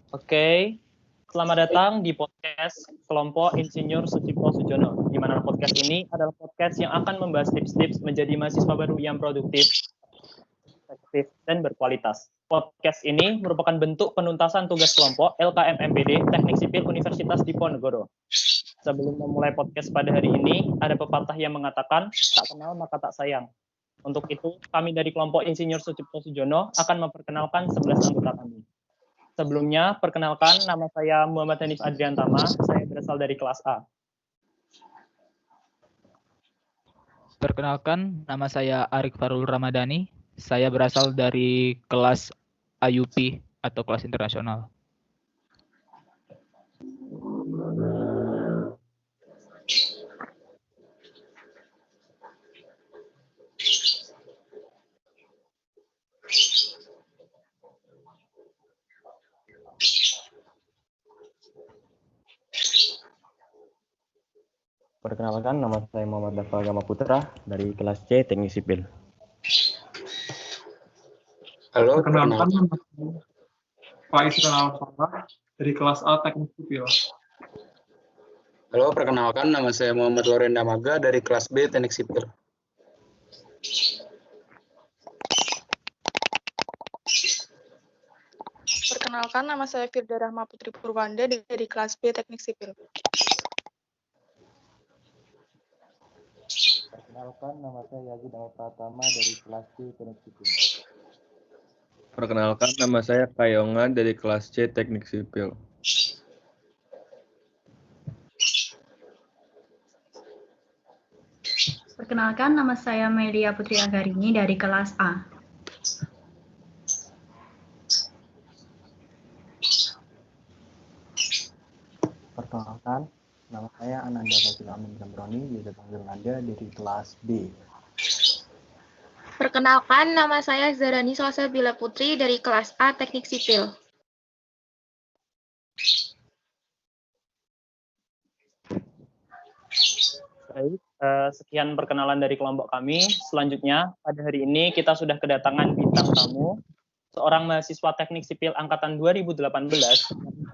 Oke, selamat datang di podcast kelompok Insinyur Sucipto Sujono, di mana podcast ini adalah podcast yang akan membahas tips-tips menjadi mahasiswa baru yang produktif, efektif, dan berkualitas. Podcast ini merupakan bentuk penuntasan tugas kelompok LKM-MPD Teknik Sipil Universitas Diponegoro. Sebelum memulai podcast pada hari ini, ada pepatah yang mengatakan, tak kenal maka tak sayang. Untuk itu, kami dari kelompok Insinyur Sucipto Sujono akan memperkenalkan 11 anggota kami. Sebelumnya, perkenalkan, nama saya Muhammad Hanif Adriantama, saya berasal dari kelas A. Perkenalkan, nama saya Arik Farul Ramadhani, saya berasal dari kelas IUP atau kelas internasional. Perkenalkan, nama saya Muhammad Dafa Gama Putra dari kelas C Teknik Sipil. Halo, perkenalkan nama saya Faiz Kanalfara dari kelas A Teknik Sipil. Halo, perkenalkan nama saya Muhammad Lorenda Maga dari kelas B Teknik Sipil. Perkenalkan, nama saya Firda Rahma Putri Purwanda dari kelas B Teknik Sipil. Perkenalkan, nama saya Yazid Ahmad Pratama dari kelas C Teknik Sipil. Perkenalkan, nama saya Kayongan dari kelas C Teknik Sipil. Perkenalkan, nama saya Melia Putri Agarini dari kelas A. Perkenalkan, nama saya Ananda Fasil Amin Zambroni, biasa panggil Nanda dari kelas B. Perkenalkan, nama saya Zarani Salsabila Putri dari kelas A Teknik Sipil. Baik, sekian perkenalan dari kelompok kami. Selanjutnya, pada hari ini kita sudah kedatangan bintang tamu, seorang mahasiswa Teknik Sipil Angkatan 2018,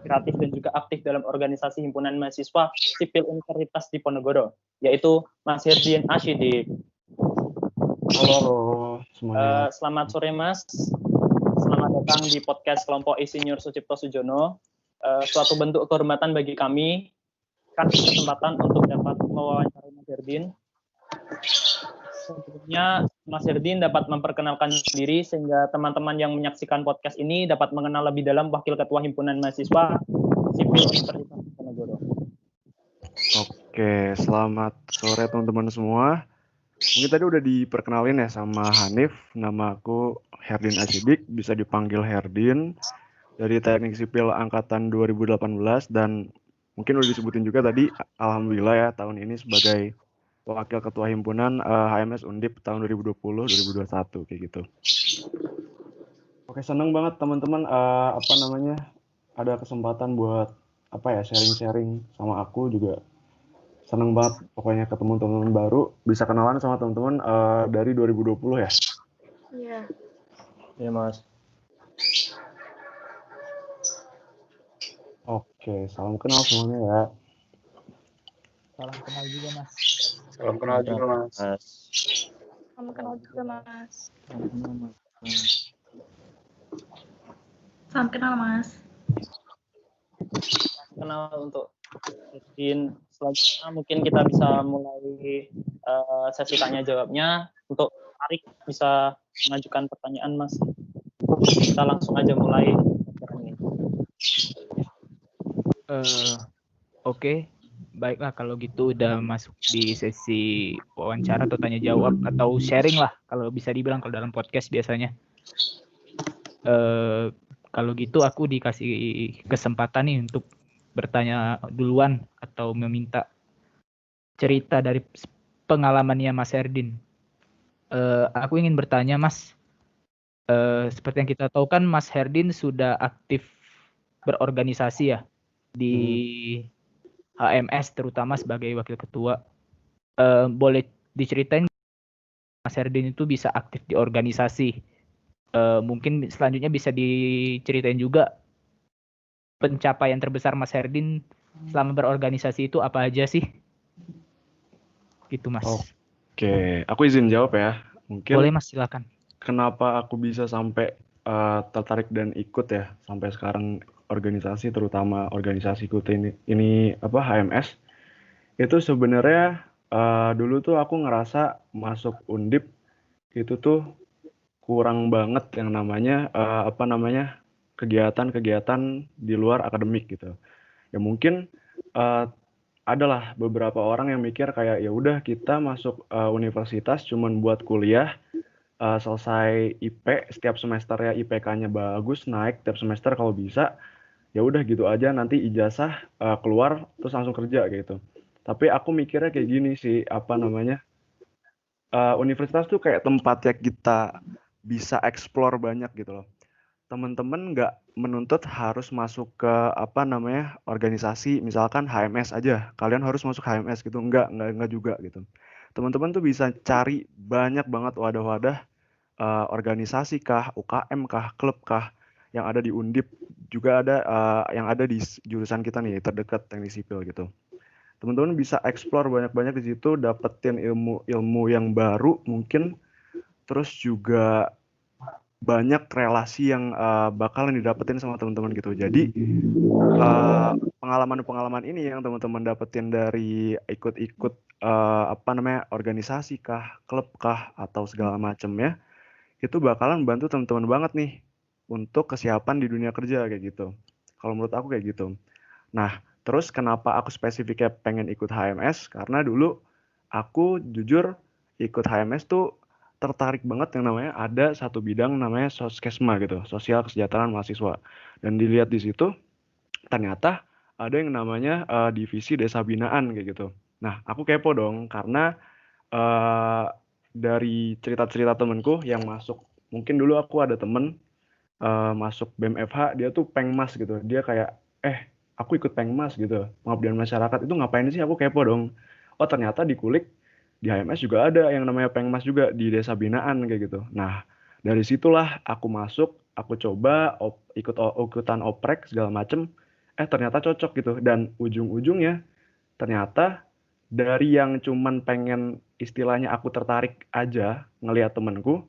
kreatif dan juga aktif dalam organisasi himpunan mahasiswa Sipil Universitas Diponegoro, yaitu Mas Hirdin Ashidik. Halo semuanya. Selamat sore Mas, selamat datang di podcast kelompok Insinyur Sucipto Sujono. Suatu bentuk kehormatan bagi kami, kasih kesempatan untuk dapat mewawancarai Mas Hirdin. Sebelumnya, Mas Hirdin dapat memperkenalkan diri sehingga teman-teman yang menyaksikan podcast ini dapat mengenal lebih dalam Wakil Ketua Himpunan Mahasiswa Sipil Universitas Diponegoro. Oke, selamat sore teman-teman semua. Mungkin tadi udah diperkenalin ya sama Hanif. Nama aku Herdin Ashidik, bisa dipanggil Herdin, dari Teknik Sipil Angkatan 2018, dan mungkin udah disebutin juga tadi, alhamdulillah ya tahun ini sebagai Wakil Ketua Himpunan HMS Undip tahun 2020-2021 kayak gitu. Oke, seneng banget teman-teman ada kesempatan buat sharing-sharing sama aku juga. Seneng banget pokoknya ketemu teman-teman baru, bisa kenalan sama teman-teman dari 2020 ya. Iya. Iya Mas. Oke, salam kenal semuanya ya. Salam kenal juga, Mas. Salam kenal juga, Mas. Salam kenal juga, Mas. Salam kenal, Mas. Kenal untuk Hirdin. Selanjutnya mungkin kita bisa mulai sesi tanya jawabnya. Untuk Arik bisa mengajukan pertanyaan Mas. Kita langsung aja mulai. Oke, baiklah kalau gitu udah masuk di sesi wawancara atau tanya jawab atau sharing lah kalau bisa dibilang kalau dalam podcast biasanya. Kalau gitu aku dikasih kesempatan nih untuk bertanya duluan atau meminta cerita dari pengalamannya Mas Herdin. Aku ingin bertanya Mas, seperti yang kita tahu kan Mas Herdin sudah aktif berorganisasi ya di HMS terutama sebagai wakil ketua. Boleh diceritain Mas Herdin itu bisa aktif di organisasi. Mungkin selanjutnya bisa diceritain juga pencapaian terbesar Mas Herdin selama berorganisasi itu apa aja sih? Gitu Mas. Oke, aku izin jawab ya. Mungkin Boleh Mas, silakan. kenapa aku bisa sampai tertarik dan ikut ya sampai sekarang organisasi, terutama organisasiku ini apa HMS, itu sebenarnya dulu tuh aku ngerasa masuk Undip itu tuh kurang banget yang namanya kegiatan-kegiatan di luar akademik gitu. Ya mungkin adalah beberapa orang yang mikir kayak ya udah kita masuk universitas cuman buat kuliah, selesai IP setiap semesternya IPK-nya bagus naik tiap semester kalau bisa, ya udah gitu aja nanti ijazah keluar terus langsung kerja gitu. Tapi aku mikirnya kayak gini sih, universitas tuh kayak tempat ya kita bisa explore banyak gitu loh. Teman-teman nggak menuntut harus masuk ke organisasi, misalkan HMS aja. Kalian harus masuk HMS gitu, nggak juga gitu. Teman-teman tuh bisa cari banyak banget wadah-wadah organisasi kah, UKM kah, klub kah yang ada di Undip, juga ada yang ada di jurusan kita nih terdekat teknik sipil gitu. Teman-teman bisa explore banyak-banyak di situ, dapetin ilmu yang baru mungkin, terus juga banyak relasi yang bakalan didapetin sama teman-teman gitu. Jadi pengalaman-pengalaman ini yang teman-teman dapetin dari ikut-ikut organisasi kah, klub kah, atau segala macamnya, itu bakalan bantu teman-teman banget nih untuk kesiapan di dunia kerja kayak gitu. Kalau menurut aku kayak gitu. Nah, terus kenapa aku spesifiknya pengen ikut HMS? Karena dulu aku jujur ikut HMS tuh tertarik banget yang namanya ada satu bidang namanya Soskesma gitu, Sosial Kesejahteraan Mahasiswa. Dan dilihat di situ ternyata ada yang namanya divisi desa binaan kayak gitu. Nah, aku kepo dong karena dari cerita-cerita temenku yang masuk, mungkin dulu aku ada temen masuk BMFH, dia tuh pengmas gitu. Dia kayak, aku ikut pengmas gitu, pengabdian masyarakat itu ngapain sih? Aku kepo dong. Oh ternyata dikulik di HMS juga ada yang namanya pengmas juga di desa binaan kayak gitu. Nah dari situlah aku masuk, aku coba ikutan oprek segala macem. Ternyata cocok gitu, dan ujung-ujungnya ternyata dari yang cuman pengen istilahnya aku tertarik aja ngelihat temenku,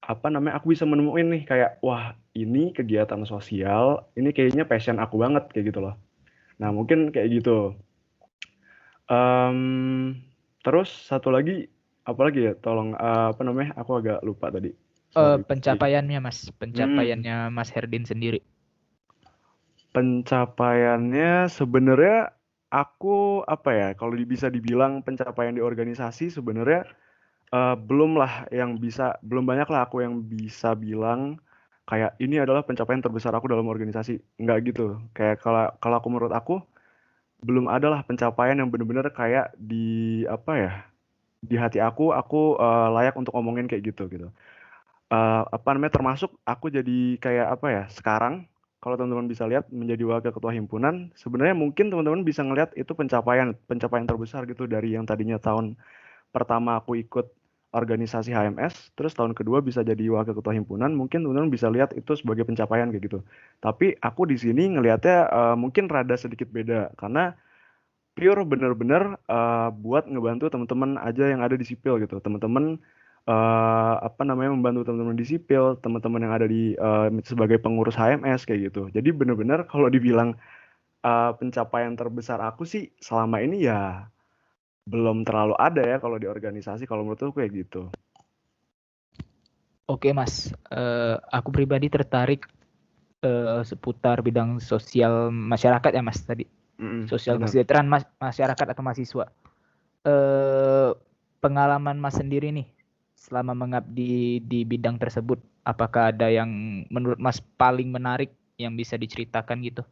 aku bisa menemuin nih kayak wah ini kegiatan sosial, ini kayaknya passion aku banget kayak gitu loh. Nah mungkin kayak gitu. Terus satu lagi apa lagi ya, tolong aku agak lupa tadi. Pencapaiannya Mas Herdin sendiri. Pencapaiannya sebenarnya aku kalau bisa dibilang pencapaian di organisasi sebenarnya belum banyak lah aku yang bisa bilang kayak ini adalah pencapaian terbesar aku dalam organisasi, nggak gitu. Kayak kalau menurut aku belum ada lah pencapaian yang benar-benar kayak di di hati aku layak untuk ngomongin kayak gitu. Termasuk aku jadi kayak sekarang kalau teman-teman bisa lihat menjadi wakil ketua himpunan, sebenarnya mungkin teman-teman bisa ngelihat itu pencapaian terbesar gitu dari yang tadinya tahun pertama aku ikut organisasi HMS, terus tahun kedua bisa jadi wakil ketua himpunan, mungkin teman-teman bisa lihat itu sebagai pencapaian kayak gitu. Tapi aku di sini ngelihatnya mungkin rada sedikit beda karena pure bener-bener buat ngebantu teman-teman aja yang ada di sipil gitu. Teman-teman membantu teman-teman di sipil, teman-teman yang ada di sebagai pengurus HMS kayak gitu. Jadi bener-bener kalau dibilang pencapaian terbesar aku sih selama ini ya belum terlalu ada ya kalau di organisasi, kalau menurut aku kayak gitu. Oke Mas, aku pribadi tertarik seputar bidang sosial masyarakat ya Mas tadi. Sosial kesejahteraan masyarakat atau mahasiswa. Pengalaman Mas sendiri nih selama mengabdi di bidang tersebut, apakah ada yang menurut Mas paling menarik yang bisa diceritakan gitu?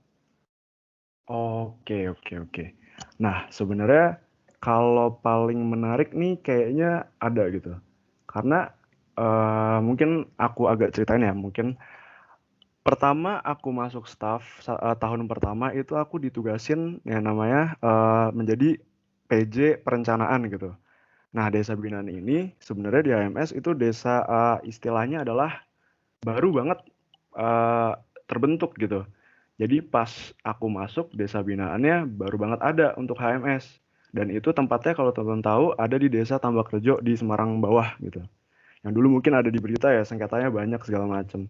Oke. Nah sebenarnya kalau paling menarik nih kayaknya ada gitu. Karena mungkin aku agak ceritain ya, mungkin pertama aku masuk staff tahun pertama itu aku ditugasin yang namanya menjadi PJ perencanaan gitu. Nah, desa binaan ini sebenarnya di HMS itu desa istilahnya adalah baru banget eh, terbentuk gitu. Jadi pas aku masuk desa binaannya baru banget ada untuk HMS. Dan itu tempatnya kalau teman-teman tahu ada di desa Tambakrejo di Semarang bawah gitu. Yang dulu mungkin ada di berita ya, sengketanya banyak segala macam.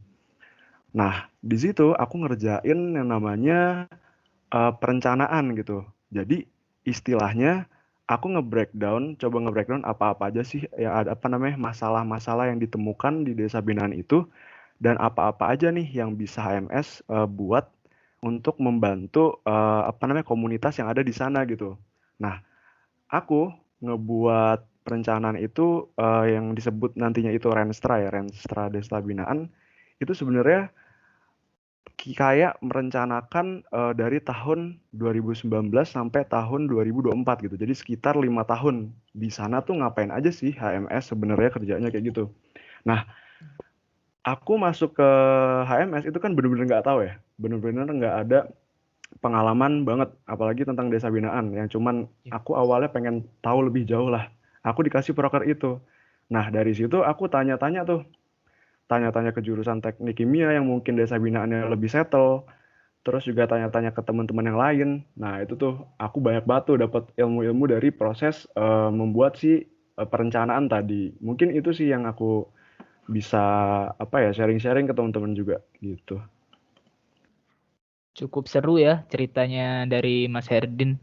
Nah, di situ aku ngerjain yang namanya perencanaan gitu. Jadi istilahnya aku coba nge-breakdown apa-apa aja sih yang ada apa namanya masalah-masalah yang ditemukan di desa binaan itu dan apa-apa aja nih yang bisa HMS buat untuk membantu apa namanya komunitas yang ada di sana gitu. Nah, aku ngebuat perencanaan itu yang disebut nantinya itu Renstra ya, Renstra Desa Binaan itu sebenarnya kayak merencanakan dari tahun 2019 sampai tahun 2024 gitu. Jadi sekitar 5 tahun di sana tuh ngapain aja sih HMS sebenarnya kerjanya kayak gitu. Nah, aku masuk ke HMS itu kan bener-bener nggak tahu ya, bener-bener nggak ada pengalaman banget, apalagi tentang desa binaan. Yang cuman aku awalnya pengen tahu lebih jauh lah. Aku dikasih proker itu. Nah dari situ aku tanya-tanya ke jurusan teknik kimia yang mungkin desa binaannya lebih settle. Terus juga tanya-tanya ke teman-teman yang lain. Nah itu tuh aku banyak banget tuh dapat ilmu-ilmu dari proses membuat si perencanaan tadi. Mungkin itu sih yang aku bisa apa ya sharing-sharing ke teman-teman juga gitu. Cukup seru ya ceritanya dari Mas Herdin.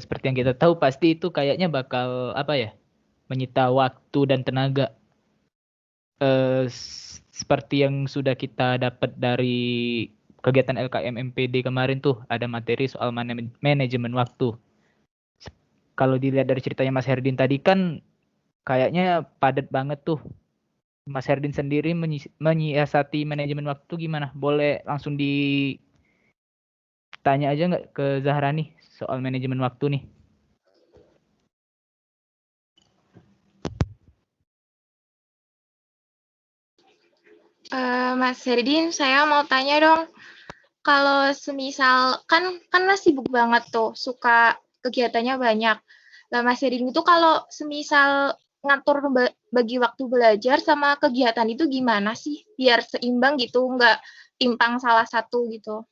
Seperti yang kita tahu pasti itu kayaknya bakal apa ya, menyita waktu dan tenaga. Seperti yang sudah kita dapat dari kegiatan LKM MPD kemarin tuh ada materi soal manajemen waktu. Kalau dilihat dari ceritanya Mas Herdin tadi kan kayaknya padat banget tuh. Mas Herdin sendiri menyiasati manajemen waktu gimana? Boleh langsung ditanya aja nggak ke Zahra nih soal manajemen waktu nih? Mas Herdin, saya mau tanya dong, kalau semisal kan Mas sibuk banget tuh, suka kegiatannya banyak. Lah Mas Herdin itu kalau semisal ngatur bagi waktu belajar sama kegiatan itu gimana sih? Biar seimbang gitu, nggak timpang salah satu gitu.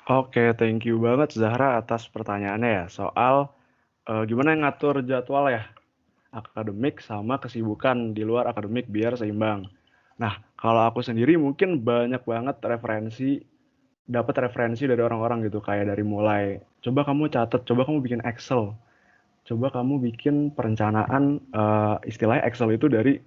Oke, thank you banget Zahra atas pertanyaannya ya soal gimana ngatur jadwal ya akademik sama kesibukan di luar akademik biar seimbang. Nah, kalau aku sendiri mungkin banyak banget dapat referensi dari orang-orang gitu kayak dari mulai coba kamu catat, coba kamu bikin Excel, coba kamu bikin perencanaan istilahnya Excel itu dari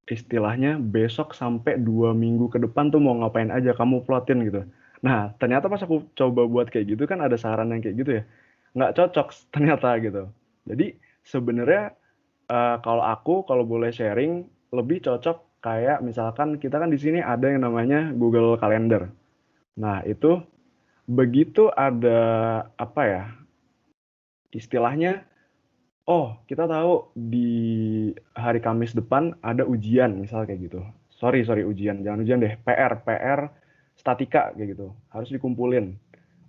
istilahnya besok sampai 2 minggu ke depan tuh mau ngapain aja kamu plotin gitu. Nah, ternyata pas aku coba buat kayak gitu kan ada saran yang kayak gitu ya. Nggak cocok ternyata gitu. Jadi sebenarnya kalau boleh sharing lebih cocok kayak misalkan kita kan di sini ada yang namanya Google Calendar. Nah, itu begitu ada apa ya? Istilahnya kita tahu di hari Kamis depan ada ujian, misal kayak gitu. Sorry, ujian. Jangan ujian deh. PR statika kayak gitu. Harus dikumpulin.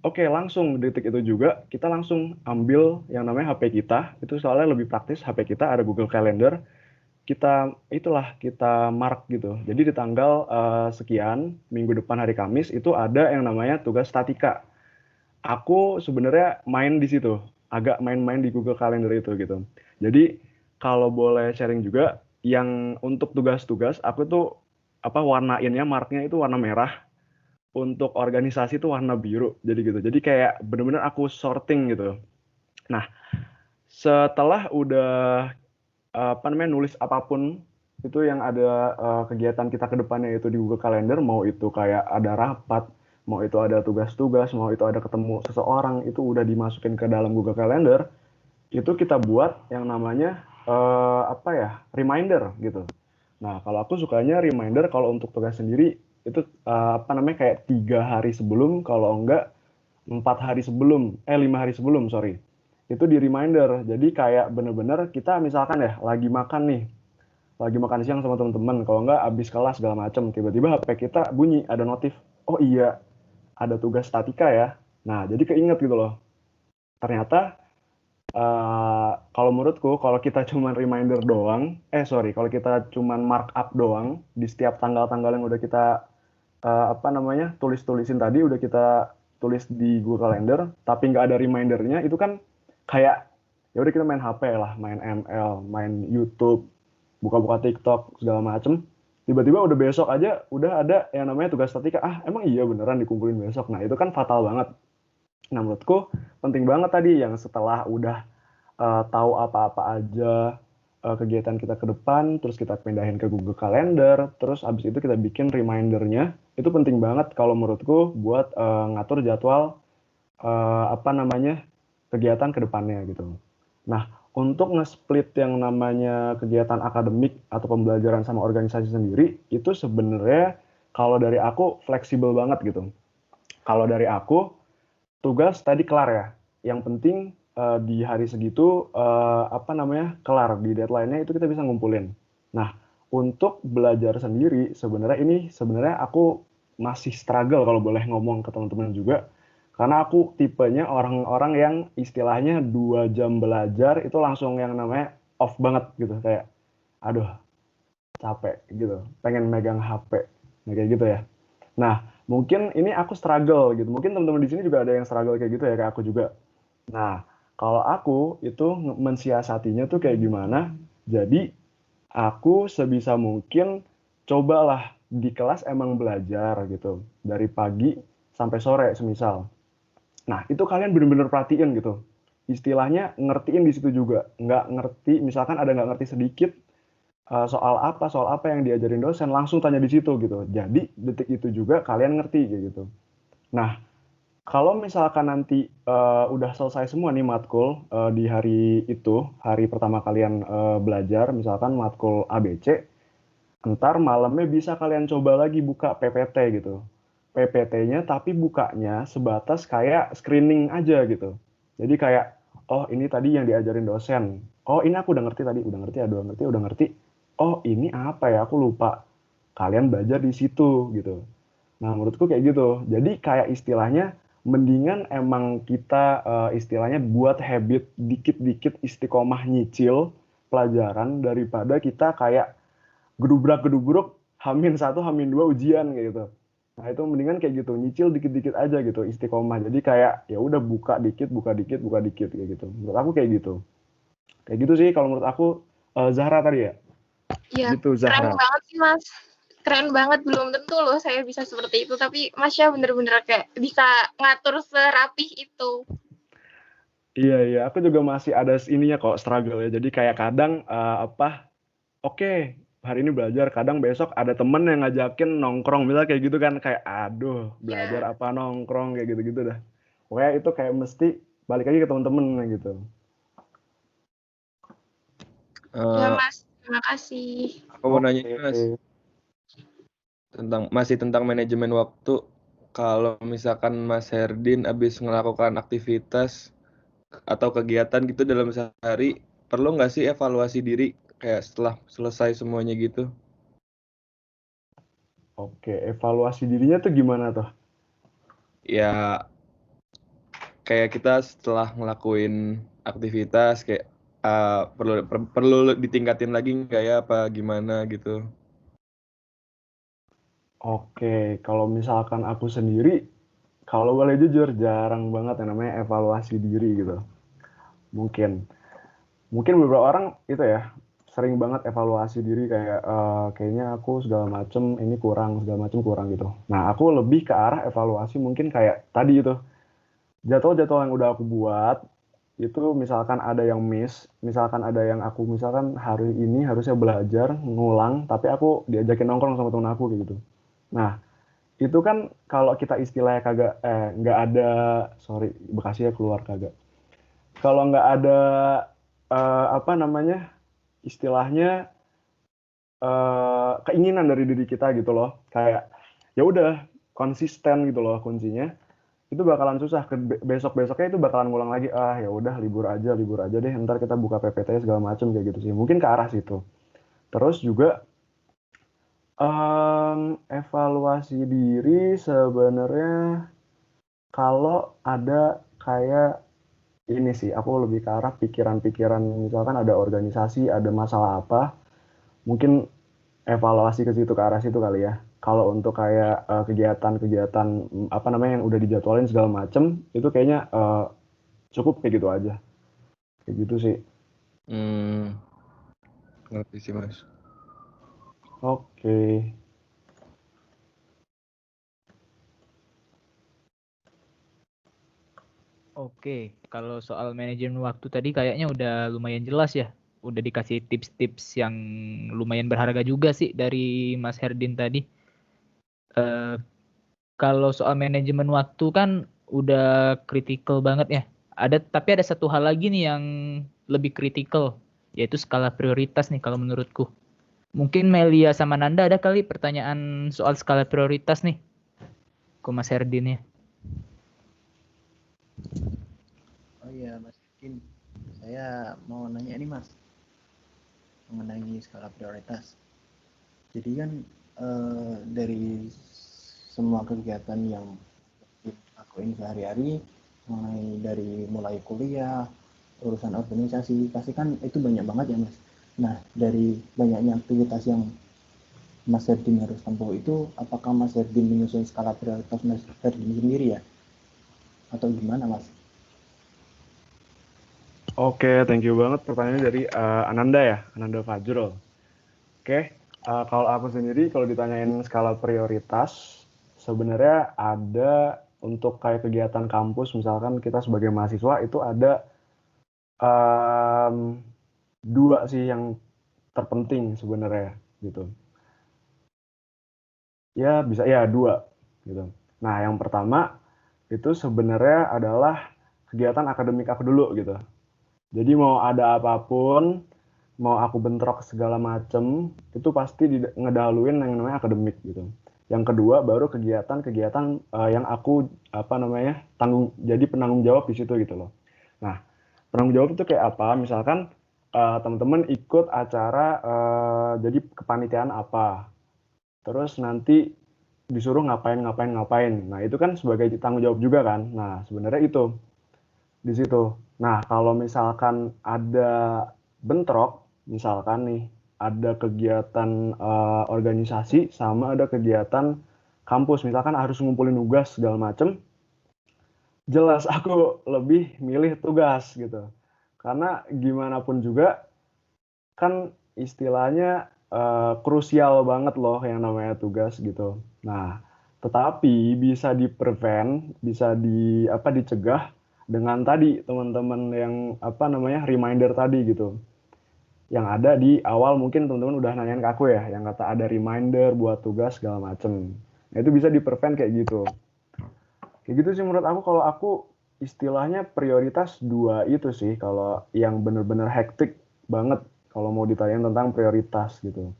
Oke, langsung detik itu juga kita langsung ambil yang namanya HP kita. Itu soalnya lebih praktis. HP kita ada Google Calendar. Kita mark gitu. Jadi di tanggal sekian, minggu depan hari Kamis, itu ada yang namanya tugas statika. Aku sebenarnya main di situ, agak main-main di Google Calendar itu gitu. Jadi kalau boleh sharing juga, yang untuk tugas-tugas aku tuh warnainnya marknya itu warna merah, untuk organisasi itu warna biru. Jadi gitu. Jadi kayak bener-bener aku sorting gitu. Nah, setelah udah nulis apapun itu yang ada kegiatan kita ke depannya itu di Google Calendar, mau itu kayak ada rapat, mau itu ada tugas-tugas, mau itu ada ketemu seseorang, itu udah dimasukin ke dalam Google Calendar, itu kita buat yang namanya reminder gitu. Nah, kalau aku sukanya reminder kalau untuk tugas sendiri itu kayak 3 hari sebelum, kalau enggak 4 hari sebelum, 5 hari sebelum, sorry. Itu di reminder. Jadi kayak bener-bener kita misalkan ya lagi makan siang sama teman-teman, kalau enggak habis kelas segala macam, tiba-tiba HP kita bunyi, ada notif. Oh iya, ada tugas statika ya. Nah, jadi keinget gitu loh. Ternyata Kalau menurutku, kalau kita cuman reminder doang, kalau kita cuman markup doang di setiap tanggal-tanggal yang udah kita tulis-tulisin tadi, udah kita tulis di Google Calendar, tapi nggak ada remindernya, itu kan kayak ya udah kita main HP lah, main ML, main YouTube, buka-buka TikTok segala macem. Tiba-tiba udah besok aja udah ada yang namanya tugas statika. Emang iya beneran dikumpulin besok. Nah itu kan fatal banget. Nah menurutku penting banget tadi yang setelah udah tahu apa-apa aja kegiatan kita ke depan, terus kita pindahin ke Google Calendar, terus abis itu kita bikin remindernya. Itu penting banget kalau menurutku buat ngatur jadwal kegiatan ke depannya gitu. Nah, untuk nge-split yang namanya kegiatan akademik atau pembelajaran sama organisasi sendiri, itu sebenarnya kalau dari aku fleksibel banget gitu. Kalau dari aku, tugas tadi kelar ya. Yang penting di hari segitu kelar di deadline-nya itu kita bisa ngumpulin. Nah, untuk belajar sendiri sebenarnya aku masih struggle kalau boleh ngomong ke teman-teman juga. Karena aku tipenya orang-orang yang istilahnya 2 jam belajar itu langsung yang namanya off banget gitu, kayak aduh capek gitu, pengen megang HP, nah, kayak gitu ya. Nah, mungkin ini aku struggle gitu. Mungkin teman-teman di sini juga ada yang struggle kayak gitu ya, kayak aku juga. Nah, kalau aku itu mensiasatinya tuh kayak gimana? Jadi, aku sebisa mungkin cobalah di kelas emang belajar gitu. Dari pagi sampai sore semisal. Nah, itu kalian bener-bener perhatiin gitu. Istilahnya ngertiin di situ juga. Nggak ngerti, misalkan ada nggak ngerti sedikit, soal apa yang diajarin dosen, langsung tanya di situ gitu. Jadi detik itu juga kalian ngerti kayak gitu. Nah, kalau misalkan nanti udah selesai semua nih matkul di hari itu, hari pertama kalian belajar, misalkan matkul ABC, ntar malamnya bisa kalian coba lagi buka PPT gitu. PPT-nya tapi bukanya sebatas kayak screening aja gitu. Jadi kayak, oh ini tadi yang diajarin dosen. Oh ini aku udah ngerti tadi, udah ngerti. Oh ini apa ya, aku lupa. Kalian belajar di situ gitu. Nah menurutku kayak gitu. Jadi kayak istilahnya, mendingan emang kita istilahnya buat habit dikit-dikit istiqomah nyicil pelajaran daripada kita kayak gedubrak-gedubruk H-1, H-2 ujian kayak gitu. Nah, itu mendingan kayak gitu, nyicil dikit-dikit aja gitu, istiqomah. Jadi kayak ya udah buka dikit, buka dikit kayak gitu. Menurut aku kayak gitu. Kayak gitu sih kalau menurut aku. Zahra tadi ya? Iya, Gitu keren Zahra. banget sih Mas. Keren banget, belum tentu loh saya bisa seperti itu. Tapi Masya bener-bener kayak bisa ngatur serapih itu. Iya, aku juga masih ada ininya kok, struggle ya. Jadi kayak kadang oke, hari ini belajar, kadang besok ada temen yang ngajakin nongkrong, misalnya kayak gitu kan, kayak aduh, belajar Ya, apa nongkrong, kayak gitu-gitu dah. Pokoknya itu kayak mesti balik lagi ke temen-temen gitu. ya Eh, Mas, terima kasih. aku mau nanya nih, Mas, Oke. tentang manajemen waktu. Kalau misalkan Mas Herdin habis melakukan aktivitas atau kegiatan gitu dalam sehari, perlu nggak sih evaluasi diri kayak setelah selesai semuanya gitu? Oke, evaluasi dirinya tuh gimana tuh? Ya kayak kita setelah ngelakuin aktivitas kayak perlu ditingkatin lagi nggak ya apa gimana gitu? Oke, kalau misalkan aku sendiri, kalau boleh jujur, jarang banget yang namanya evaluasi diri gitu. Mungkin, mungkin beberapa orang itu ya, sering banget evaluasi diri kayak kayaknya aku segala macem ini kurang, segala macem kurang gitu. Nah, aku lebih ke arah evaluasi mungkin kayak tadi itu, jadwal-jadwal yang udah aku buat, itu misalkan ada yang miss, misalkan ada yang aku misalkan hari ini harusnya belajar ngulang, tapi aku diajakin nongkrong sama temen aku kayak gitu. Nah, itu kan kalau kita istilahnya kagak nggak ada, sorry Bekasi ya keluar kagak. Kalau nggak ada istilahnya keinginan dari diri kita gitu loh, kayak ya udah konsisten gitu loh kuncinya. Itu bakalan susah besok-besoknya itu bakalan ngulang lagi, ya udah libur aja deh, ntar kita buka PPT segala macem kayak gitu sih, mungkin ke arah situ. Terus juga evaluasi diri sebenarnya kalau ada kayak ini sih, aku lebih ke arah pikiran-pikiran, misalkan ada organisasi, ada masalah apa, mungkin evaluasi ke situ, ke arah situ kali ya. Kalau untuk kayak kegiatan-kegiatan apa namanya yang udah dijadwalin segala macem, itu kayaknya cukup kayak gitu aja. Kayak gitu sih. Ngerti sih Mas. Oke. Oke, kalau soal manajemen waktu tadi kayaknya udah lumayan jelas ya. Udah dikasih tips-tips yang lumayan berharga juga sih dari Mas Herdin tadi. Kalau soal manajemen waktu kan udah kritikal banget ya. Tapi ada satu hal lagi nih yang lebih kritikal, yaitu skala prioritas nih kalau menurutku. Mungkin Melia sama Nanda ada kali pertanyaan soal skala prioritas nih ke Mas Herdin ya. Oh iya Mas Kim, saya mau nanya nih Mas mengenai skala prioritas. Jadi kan dari semua kegiatan yang aku ini sehari-hari, mulai kuliah, urusan organisasi, pasti kan itu banyak banget ya Mas. Nah dari banyaknya aktivitas yang Mas Herdin harus tempuh itu, apakah Mas Herdin menyusun skala prioritas Mas Herdin sendiri ya? Atau gimana Mas? Oke, thank you banget pertanyaannya dari Ananda ya, Ananda Fajrul. Oke, kalau aku sendiri kalau ditanyain skala prioritas, sebenarnya ada untuk kayak kegiatan kampus, misalkan kita sebagai mahasiswa itu ada dua sih yang terpenting sebenarnya gitu. Ya bisa ya dua gitu. Nah yang pertama itu sebenarnya adalah kegiatan akademik aku dulu gitu. Jadi mau ada apapun, mau aku bentrok segala macem, itu pasti ngedahuluin yang namanya akademik gitu. Yang kedua baru kegiatan-kegiatan yang aku jadi penanggung jawab di situ gitu loh. Nah, penanggung jawab itu kayak apa? Misalkan teman-teman ikut acara jadi kepanitiaan apa, terus nanti disuruh ngapain. Nah, itu kan sebagai tanggung jawab juga kan. Nah, sebenarnya itu di situ. Nah, kalau misalkan ada bentrok, misalkan nih ada kegiatan organisasi sama ada kegiatan kampus, misalkan harus ngumpulin tugas segala macem, jelas aku lebih milih tugas gitu. Karena gimana pun juga kan istilahnya krusial banget loh yang namanya tugas gitu. Nah, tetapi bisa di-prevent, bisa dicegah dengan tadi teman-teman yang reminder tadi gitu. Yang ada di awal mungkin teman-teman udah nanyain ke aku ya, yang kata ada reminder buat tugas segala macem. Nah, itu bisa di-prevent kayak gitu. Kayak gitu sih menurut aku, kalau aku istilahnya prioritas dua itu sih kalau yang bener-bener hektik banget kalau mau ditanyain tentang prioritas gitu.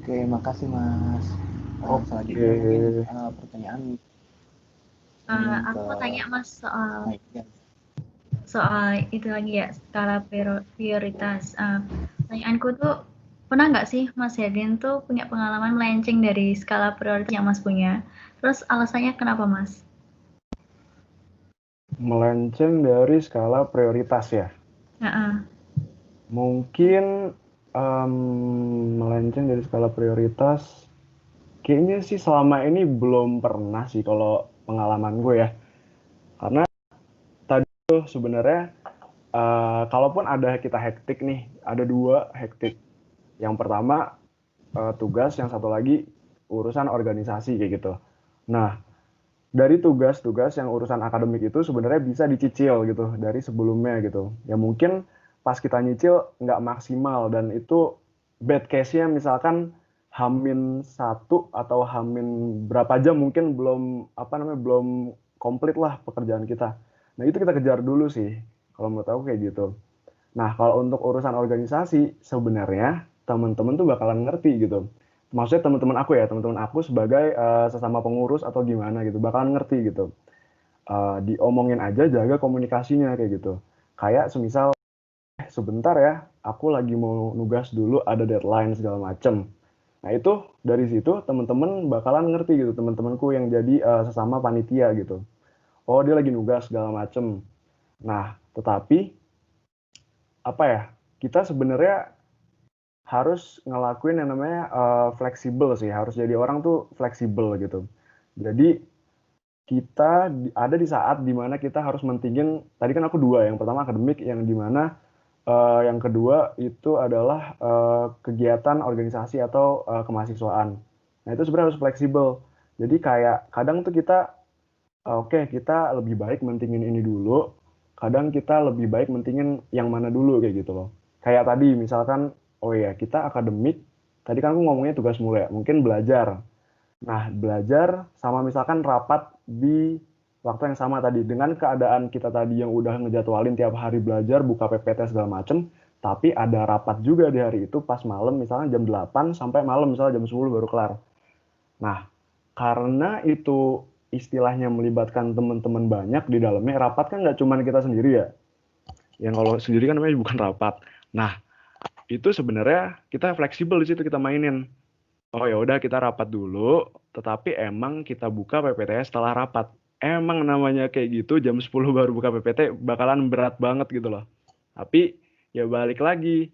Oke, makasih Mas. Selanjutnya mungkin pertanyaan. Aku mau tanya Mas soal itu lagi ya, skala prioritas. Pertanyaanku tuh, pernah nggak sih Mas Herdin tuh punya pengalaman melenceng dari skala prioritas yang Mas punya? Terus alasannya kenapa Mas? Melenceng dari skala prioritas ya? Mungkin melenceng dari skala prioritas, kayaknya sih selama ini belum pernah sih kalau pengalaman gue ya. Karena tadi tuh sebenarnya kalaupun ada kita hektik nih, ada dua hektik. Yang pertama tugas, yang satu lagi urusan organisasi kayak gitu. Nah, dari tugas-tugas yang urusan akademik itu sebenarnya bisa dicicil gitu dari sebelumnya gitu. Ya mungkin pas kita nyicil nggak maksimal dan itu bad case-nya misalkan hamin 1 atau hamin berapa jam mungkin belum belum komplit lah pekerjaan kita. Nah, itu kita kejar dulu sih kalau menurut aku kayak gitu. Nah, kalau untuk urusan organisasi sebenarnya teman-teman tuh bakalan ngerti gitu. Maksudnya teman-teman aku sebagai sesama pengurus atau gimana gitu, bakalan ngerti gitu. Diomongin aja, jaga komunikasinya kayak gitu. Kayak semisal, sebentar ya, aku lagi mau nugas dulu, ada deadline segala macem. Nah itu dari situ teman-teman bakalan ngerti gitu, teman-temanku yang jadi sesama panitia gitu. Oh dia lagi nugas segala macem. Nah tetapi apa ya, kita sebenarnya harus ngelakuin yang namanya fleksibel sih, harus jadi orang tuh fleksibel gitu. Jadi kita ada di saat dimana kita harus mentingin, tadi kan aku dua, yang pertama akademik, yang dimana yang kedua itu adalah kegiatan organisasi atau kemahasiswaan. Nah itu sebenarnya harus fleksibel. Jadi kayak kadang tuh kita oke, kita lebih baik mentingin ini dulu, kadang kita lebih baik mentingin yang mana dulu kayak gitu loh. Kayak tadi misalkan, oh iya kita akademik, tadi kan aku ngomongnya tugas mulia, mungkin belajar. Nah, belajar sama misalkan rapat di waktu yang sama tadi. Dengan keadaan kita tadi yang udah ngejadwalin tiap hari belajar, buka PPT segala macem, tapi ada rapat juga di hari itu pas malam, misalnya jam 8 sampai malam, misalnya jam 10 baru kelar. Nah, karena itu istilahnya melibatkan teman-teman banyak di dalamnya, rapat kan nggak cuma kita sendiri ya. Yang kalau sendiri kan namanya bukan rapat. Nah, itu sebenarnya kita fleksibel di situ, kita mainin. Oh ya udah kita rapat dulu, tetapi emang kita buka PPT setelah rapat. Emang namanya kayak gitu, jam 10 baru buka PPT bakalan berat banget gitu loh. Tapi ya balik lagi,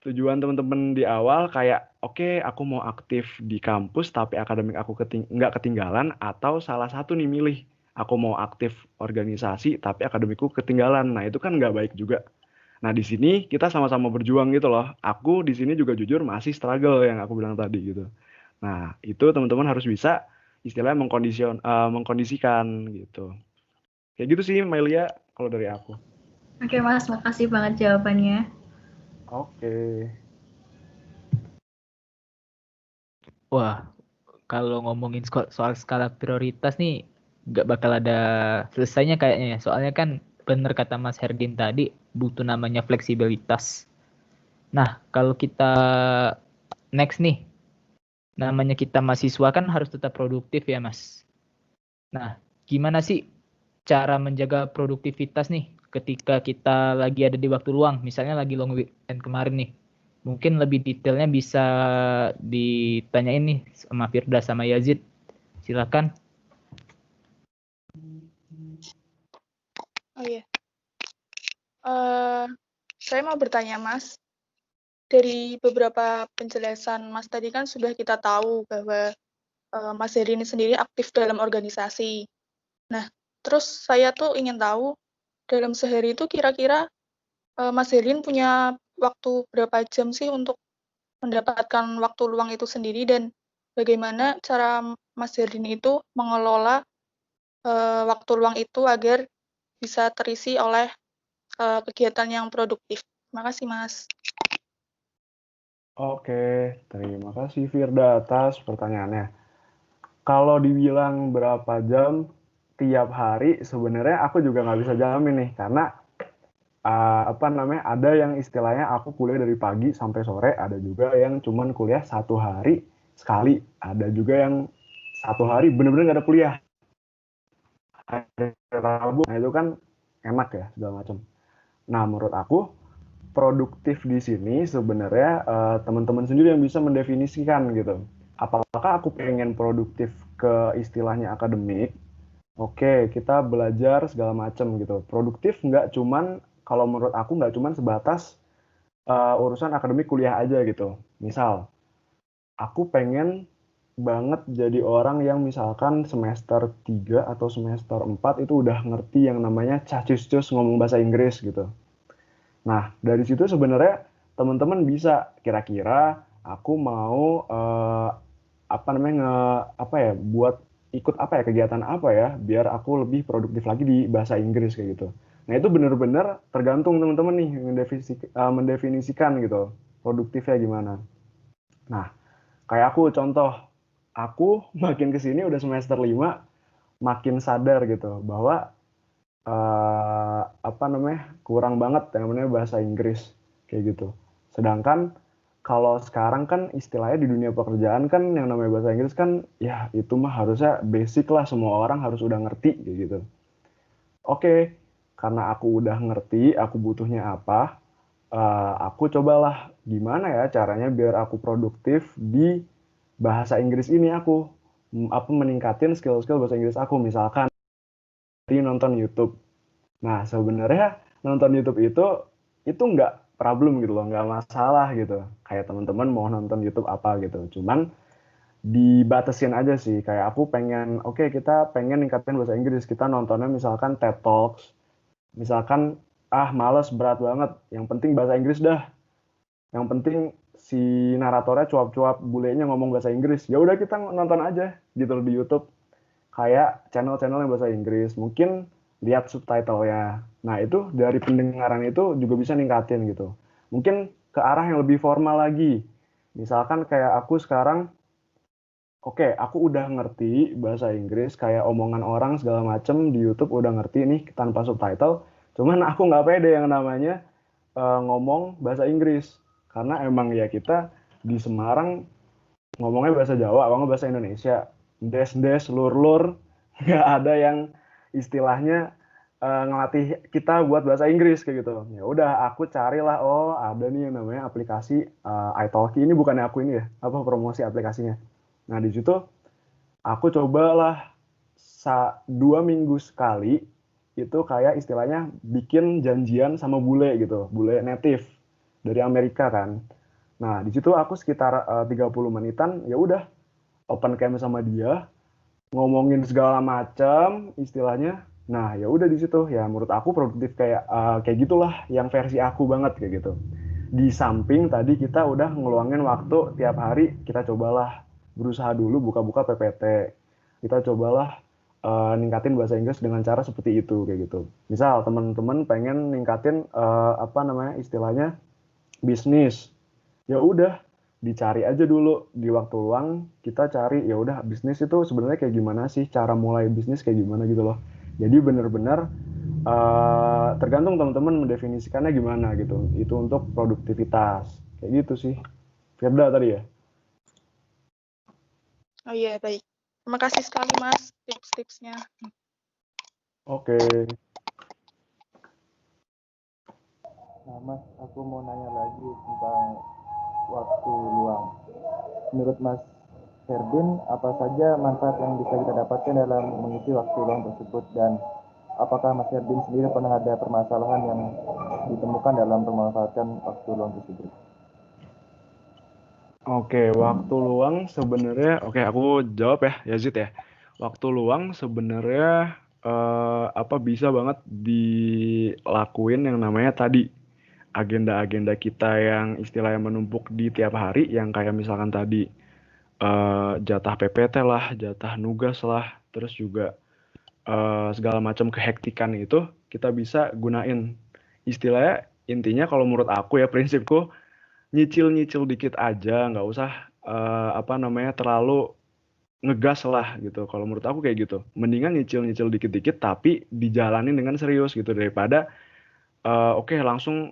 tujuan teman-teman di awal kayak oke, aku mau aktif di kampus tapi akademik aku nggak ketinggalan, atau salah satu nih milih aku mau aktif organisasi tapi akademikku ketinggalan. Nah itu kan nggak baik juga. Nah di sini kita sama-sama berjuang gitu loh. Aku di sini juga jujur masih struggle yang aku bilang tadi gitu. Nah itu teman-teman harus bisa istilahnya mengkondisikan gitu. Kayak gitu sih Melia kalau dari aku. Oke Mas, makasih banget jawabannya. Oke. Wah, kalau ngomongin soal skala prioritas nih, nggak bakal ada selesainya kayaknya ya. Soalnya kan bener kata Mas Herdin tadi, butuh namanya fleksibilitas. Nah, kalau kita next nih, namanya kita mahasiswa kan harus tetap produktif ya Mas. Nah, gimana sih cara menjaga produktivitas nih ketika kita lagi ada di waktu luang, misalnya lagi long weekend kemarin nih. Mungkin lebih detailnya bisa ditanyain nih sama Firda sama Yazid. Silakan. Oh iya. Saya mau bertanya Mas, dari beberapa penjelasan Mas tadi kan sudah kita tahu bahwa Mas Heri ini sendiri aktif dalam organisasi. Nah, terus saya tuh ingin tahu dalam sehari itu kira-kira Mas Herin punya waktu berapa jam sih untuk mendapatkan waktu luang itu sendiri, dan bagaimana cara Mas Herin itu mengelola waktu luang itu agar bisa terisi oleh kegiatan yang produktif. Terima kasih, Mas. Oke, terima kasih Firda atas pertanyaannya. Kalau dibilang berapa jam tiap hari, sebenarnya aku juga nggak bisa jamin nih, karena ada yang istilahnya aku kuliah dari pagi sampai sore, ada juga yang cuman kuliah 1 hari sekali, ada juga yang 1 hari bener-bener nggak ada kuliah. Hari Rabu, nah itu kan enak ya segala macam. Nah menurut aku produktif di sini sebenarnya teman-teman sendiri yang bisa mendefinisikan gitu. Apakah aku pengen produktif ke istilahnya akademik? Oke, kita belajar segala macam gitu. Produktif nggak cuman, kalau menurut aku nggak cuman sebatas urusan akademik kuliah aja gitu. Misal, aku pengen banget jadi orang yang misalkan semester 3 atau semester 4 itu udah ngerti yang namanya cacus-cus ngomong bahasa Inggris gitu. Nah, dari situ sebenarnya teman-teman bisa kira-kira aku mau buat ikut kegiatan apa ya biar aku lebih produktif lagi di bahasa Inggris kayak gitu. Nah, itu benar-benar tergantung teman-teman nih mendefinisikan gitu produktifnya gimana. Nah, kayak aku contoh, aku makin kesini udah semester 5 makin sadar gitu bahwa kurang banget yang namanya bahasa Inggris kayak gitu. Sedangkan kalau sekarang kan istilahnya di dunia pekerjaan kan yang namanya bahasa Inggris kan ya itu mah harusnya basic lah, semua orang harus udah ngerti kayak gitu. Oke, karena aku udah ngerti aku butuhnya apa, aku cobalah gimana ya caranya biar aku produktif di bahasa Inggris ini aku meningkatin skill-skill bahasa Inggris aku misalkan dari nonton YouTube. Nah sebenarnya nonton YouTube itu nggak problem gitu loh, nggak masalah gitu. Kayak teman-teman mau nonton YouTube apa gitu. Cuman dibatasin aja sih. Kayak aku pengen, oke kita pengen ningkatin bahasa Inggris. Kita nontonnya misalkan TED Talks. Misalkan, males berat banget. Yang penting bahasa Inggris dah. Yang penting si naratornya cuap-cuap, bulenya ngomong bahasa Inggris. Ya udah kita nonton aja gitu loh di YouTube. Kayak channel-channel yang bahasa Inggris. Mungkin lihat subtitle-nya. Nah itu dari pendengaran itu juga bisa ningkatin gitu. Mungkin ke arah yang lebih formal lagi. Misalkan kayak aku sekarang, oke, aku udah ngerti bahasa Inggris, kayak omongan orang segala macem di YouTube udah ngerti nih tanpa subtitle. Cuman aku nggak pede yang namanya ngomong bahasa Inggris. Karena emang ya kita di Semarang ngomongnya bahasa Jawa, ngomong bahasa Indonesia. Des-des, lur-lur, nggak ada yang istilahnya ngelatih kita buat bahasa Inggris kayak gitu. Ya udah, aku carilah, oh ada nih yang namanya aplikasi italki. Ini bukannya aku ini ya, apa promosi aplikasinya. Nah di situ aku cobalah 2 minggu sekali itu kayak istilahnya bikin janjian sama bule gitu, bule native dari Amerika kan. Nah di situ aku sekitar 30 menitan, ya udah open cam sama dia, ngomongin segala macam istilahnya. Nah ya udah di situ ya menurut aku produktif kayak gitulah yang versi aku banget kayak gitu. Di samping tadi kita udah ngeluangin waktu tiap hari kita cobalah berusaha dulu buka-buka PPT. Kita cobalah ningkatin bahasa Inggris dengan cara seperti itu kayak gitu. Misal teman-teman pengen ningkatin apa namanya istilahnya bisnis. Ya udah dicari aja dulu di waktu luang kita cari ya udah bisnis itu sebenarnya kayak gimana sih, cara mulai bisnis kayak gimana gitu loh. Jadi bener-bener tergantung teman-teman mendefinisikannya gimana gitu. Itu untuk produktivitas kayak gitu sih. Firda tadi ya. Oh iya, baik. Terima kasih sekali, Mas, tips-tipsnya. Oke. Nah, Mas, aku mau nanya lagi tentang waktu luang. Menurut Mas Ferdin, apa saja manfaat yang bisa kita dapatkan dalam mengisi waktu luang tersebut, dan apakah Mas Ferdin sendiri pernah ada permasalahan yang ditemukan dalam pemanfaatan waktu luang tersebut? Oke, waktu luang sebenarnya, oke aku jawab ya, Yazid ya. Waktu luang sebenarnya apa bisa banget dilakuin yang namanya tadi agenda-agenda kita yang istilahnya menumpuk di tiap hari, yang kayak misalkan tadi jatah PPT lah, jatah nugas lah, terus juga segala macam kehektikan itu kita bisa gunain. Istilahnya intinya kalau menurut aku ya prinsipku nyicil-nyicil dikit aja, nggak usah apa namanya terlalu ngegas lah gitu. Kalau menurut aku kayak gitu. Mendingan nyicil-nyicil dikit-dikit tapi dijalanin dengan serius gitu daripada oke langsung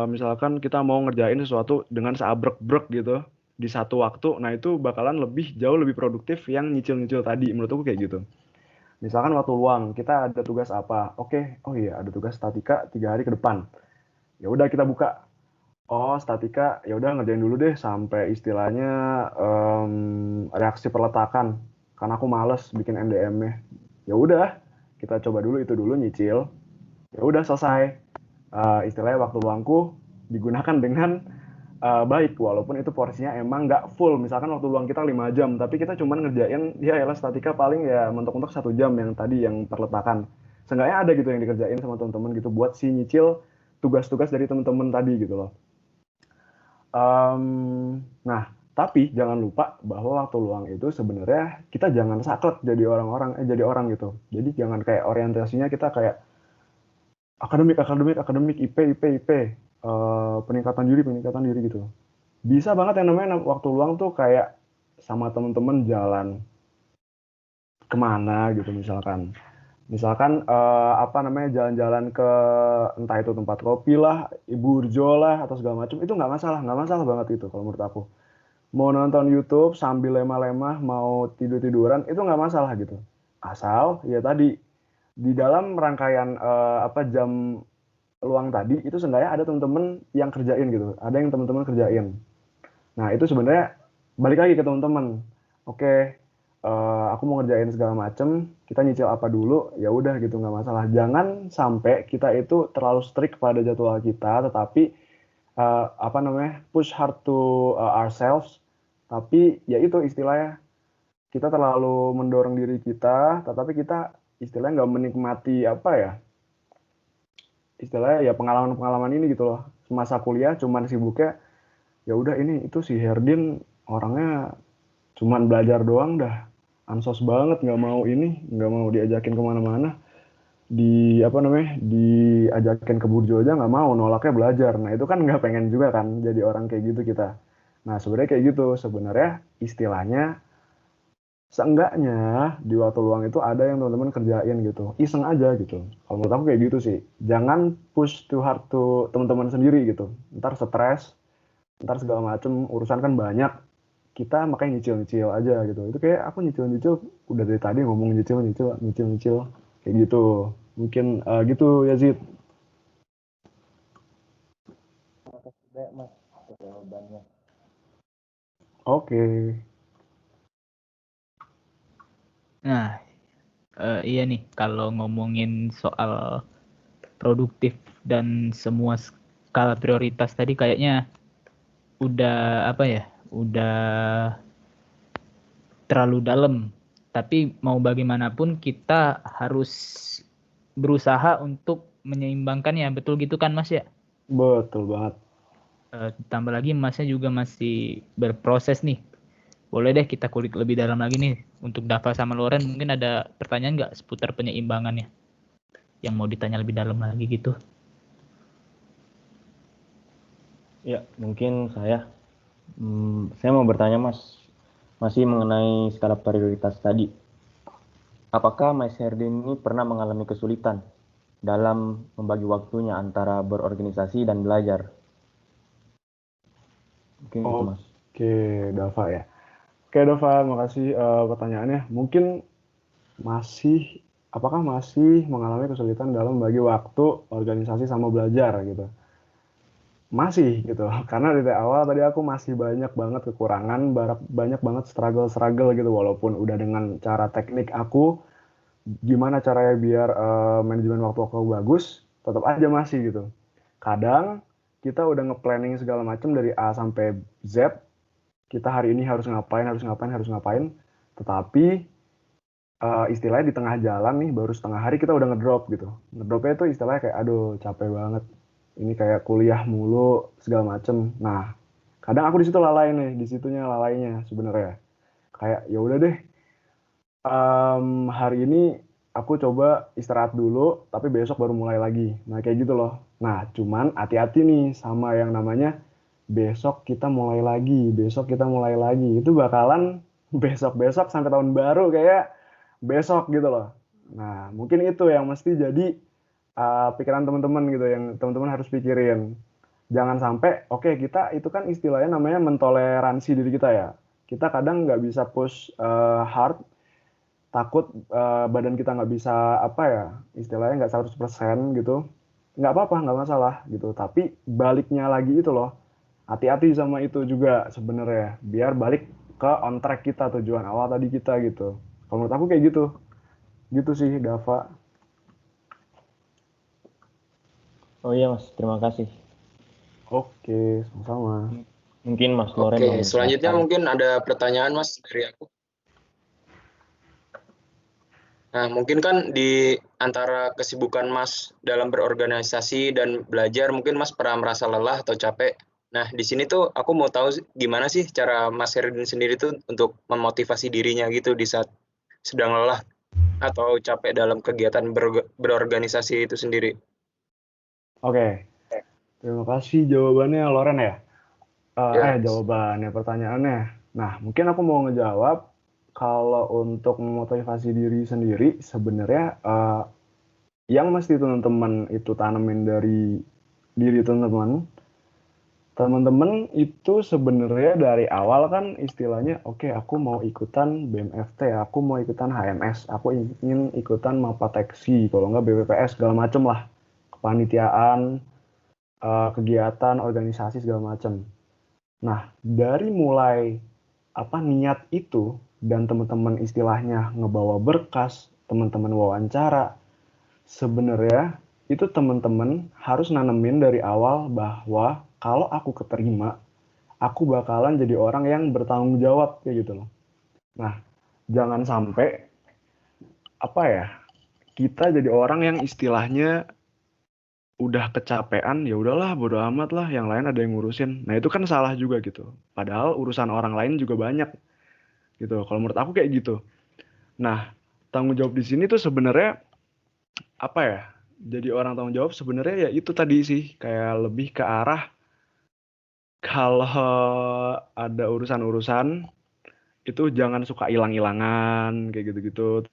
misalkan kita mau ngerjain sesuatu dengan seabrek-brek gitu di satu waktu. Nah itu bakalan jauh lebih produktif yang nyicil-nyicil tadi. Menurut aku kayak gitu. Misalkan waktu luang kita ada tugas apa? Oke, oh iya ada tugas statika 3 hari ke depan. Ya udah kita buka. Oh, statika, ya udah ngerjain dulu deh sampai istilahnya reaksi perletakan. Karena aku males bikin NDM-nya. Ya udah, kita coba dulu itu dulu nyicil. Ya udah selesai. Istilahnya waktu luangku digunakan dengan baik, walaupun itu porsinya emang nggak full. Misalkan waktu luang kita 5 jam, tapi kita cuma ngerjain ya elah statika paling ya mentok-mentok 1 jam yang tadi yang perletakan. Seenggaknya ada gitu yang dikerjain sama teman-teman gitu buat si nyicil tugas-tugas dari teman-teman tadi gitu loh. Nah, tapi jangan lupa bahwa waktu luang itu sebenarnya kita jangan saklek jadi jadi orang gitu. Jadi jangan kayak orientasinya kita kayak akademik, IP, peningkatan diri gitu. Bisa banget yang namanya waktu luang tuh kayak sama teman-teman jalan kemana gitu misalkan. Misalkan apa namanya jalan-jalan ke entah itu tempat kopi lah, Burjo lah atau segala macam itu nggak masalah banget itu kalau menurut aku. Mau nonton YouTube sambil lemah-lemah, mau tidur-tiduran itu nggak masalah gitu. Asal ya tadi di dalam rangkaian apa jam luang tadi itu seenggaknya ada teman-teman yang kerjain gitu, ada yang teman-teman kerjain. Nah itu sebenarnya balik lagi ke teman-teman. Oke, aku mau ngerjain segala macem, kita nyicil apa dulu, ya udah gitu nggak masalah. Jangan sampai kita itu terlalu strict pada jadwal kita, tetapi push hard to ourselves. Tapi ya itu istilahnya kita terlalu mendorong diri kita, tetapi kita istilahnya nggak menikmati istilahnya ya pengalaman-pengalaman ini gitu loh. Semasa kuliah cuman sibuknya ya udah ini itu si Herdin orangnya cuman belajar doang dah ansos banget, nggak mau diajakin kemana-mana, diajakin ke burjo aja nggak mau, nolaknya belajar. Nah itu kan nggak pengen juga kan jadi orang kayak gitu kita. Nah sebenarnya kayak gitu, sebenarnya istilahnya seenggaknya di waktu luang itu ada yang teman-teman kerjain gitu, iseng aja gitu. Kalau menurut aku kayak gitu sih, jangan push too hard to teman-teman sendiri gitu, ntar stres, ntar segala macem urusan kan banyak, kita makanya nyicil-nyicil aja gitu. Itu kayak aku nyicil-nyicil udah dari tadi ngomong nyicil kayak gitu. Mungkin gitu ya Zid. Makasih banyak Mas untuk jawabannya. Oke. Nah, iya nih, kalau ngomongin soal produktif dan semua skala prioritas tadi kayaknya udah udah terlalu dalam. Tapi mau bagaimanapun kita harus berusaha untuk menyeimbangkannya, betul gitu kan Mas ya? Betul banget. Tambah lagi Masnya juga masih berproses nih. Boleh deh kita kulik lebih dalam lagi nih. Untuk Dava sama Loren mungkin ada pertanyaan nggak seputar penyeimbangannya? Yang mau ditanya lebih dalam lagi gitu. Ya, mungkin saya mau bertanya Mas, masih mengenai skala prioritas tadi. Apakah Mas Herdin ini pernah mengalami kesulitan dalam membagi waktunya antara berorganisasi dan belajar? Mungkin itu Mas. Oke, Dava ya. Oke Dava, makasih pertanyaannya. Mungkin apakah masih mengalami kesulitan dalam membagi waktu organisasi sama belajar gitu? Masih gitu, karena dari awal tadi aku masih banyak banget kekurangan, banyak banget struggle gitu, walaupun udah dengan cara teknik aku, gimana caranya biar manajemen waktu aku bagus, tetap aja masih gitu. Kadang kita udah nge-planning segala macam dari A sampai Z, kita hari ini harus ngapain, tetapi istilahnya di tengah jalan nih, baru setengah hari kita udah ngedrop gitu. Ngedropnya itu istilahnya kayak, aduh capek banget, ini kayak kuliah mulu, segala macem. Nah, kadang aku di situ lalai nih, di situnya lalainya sebenarnya. Kayak, ya udah deh, hari ini aku coba istirahat dulu, tapi besok baru mulai lagi. Nah, kayak gitu loh. Nah, cuman hati-hati nih sama yang namanya besok kita mulai lagi. Itu bakalan besok-besok sampai tahun baru kayak besok gitu loh. Nah, mungkin itu yang mesti jadi pikiran teman-teman gitu, yang teman-teman harus pikirin. Jangan sampai, kita itu kan istilahnya namanya mentoleransi diri kita ya. Kita kadang nggak bisa push hard, takut badan kita nggak bisa istilahnya nggak 100% gitu. Nggak apa-apa, nggak masalah gitu. Tapi baliknya lagi itu loh, hati-hati sama itu juga sebenarnya, biar balik ke on track kita, tujuan awal tadi kita gitu. Kalau menurut aku kayak gitu sih Dava. Oh iya Mas, terima kasih. Oke, sama-sama. Mungkin Mas Loren. Oke, selanjutnya mungkin ada pertanyaan Mas dari aku. Nah, mungkin kan di antara kesibukan Mas dalam berorganisasi dan belajar, mungkin Mas pernah merasa lelah atau capek. Nah, di sini tuh aku mau tahu gimana sih cara Mas Herdin sendiri tuh untuk memotivasi dirinya gitu di saat sedang lelah atau capek dalam kegiatan berorganisasi itu sendiri. Oke, terima kasih jawabannya Loren ya. Ya. Jawabannya pertanyaannya. Nah, mungkin aku mau ngejawab. Kalau untuk memotivasi diri sendiri, sebenarnya yang mesti teman-teman itu tanemin dari diri teman-teman. Teman-teman itu sebenarnya dari awal kan istilahnya, aku mau ikutan BMFT, aku mau ikutan HMS, aku ingin ikutan Mapateksi, kalau nggak BPPS, segala macem lah. kepanitiaan, kegiatan, organisasi segala macam. Nah, dari mulai niat itu dan teman-teman istilahnya ngebawa berkas, teman-teman wawancara, sebenarnya itu teman-teman harus nanemin dari awal bahwa kalau aku keterima, aku bakalan jadi orang yang bertanggung jawab kayak gitu loh. Nah, jangan sampai kita jadi orang yang istilahnya udah kecapean, ya udahlah bodo amat lah, yang lain ada yang ngurusin. Nah, itu kan salah juga gitu. Padahal urusan orang lain juga banyak gitu. Kalau menurut aku kayak gitu. Nah, tanggung jawab di sini tuh sebenarnya jadi orang tanggung jawab sebenarnya ya itu tadi sih, kayak lebih ke arah kalau ada urusan-urusan itu jangan suka hilang-hilangan kayak gitu-gitu.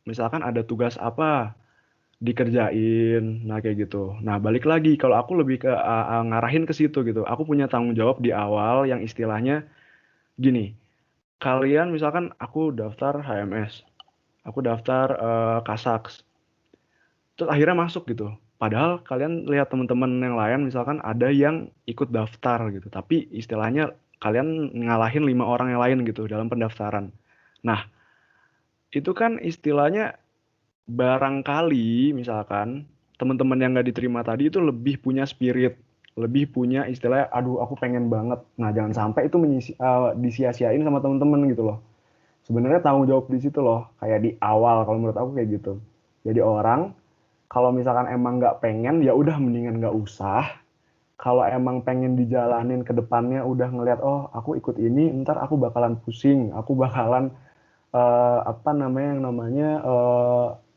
Misalkan ada tugas apa dikerjain, nah kayak gitu. Nah, balik lagi kalau aku lebih ke ngarahin ke situ gitu. Aku punya tanggung jawab di awal yang istilahnya gini. Kalian misalkan aku daftar HMS, aku daftar Kasaks, terus akhirnya masuk gitu. Padahal kalian lihat teman-teman yang lain misalkan ada yang ikut daftar gitu, tapi istilahnya kalian ngalahin 5 orang yang lain gitu dalam pendaftaran. Nah, itu kan istilahnya barangkali misalkan teman-teman yang nggak diterima tadi itu lebih punya spirit, lebih punya istilahnya, aduh aku pengen banget. Nah, jangan sampai itu disia-siain sama teman-teman gitu loh. Sebenarnya tanggung jawab di situ loh, kayak di awal kalau menurut aku kayak gitu. Jadi orang kalau misalkan emang nggak pengen, ya udah mendingan nggak usah. Kalau emang pengen dijalanin ke depannya, udah ngeliat, oh aku ikut ini, ntar aku bakalan pusing, aku bakalan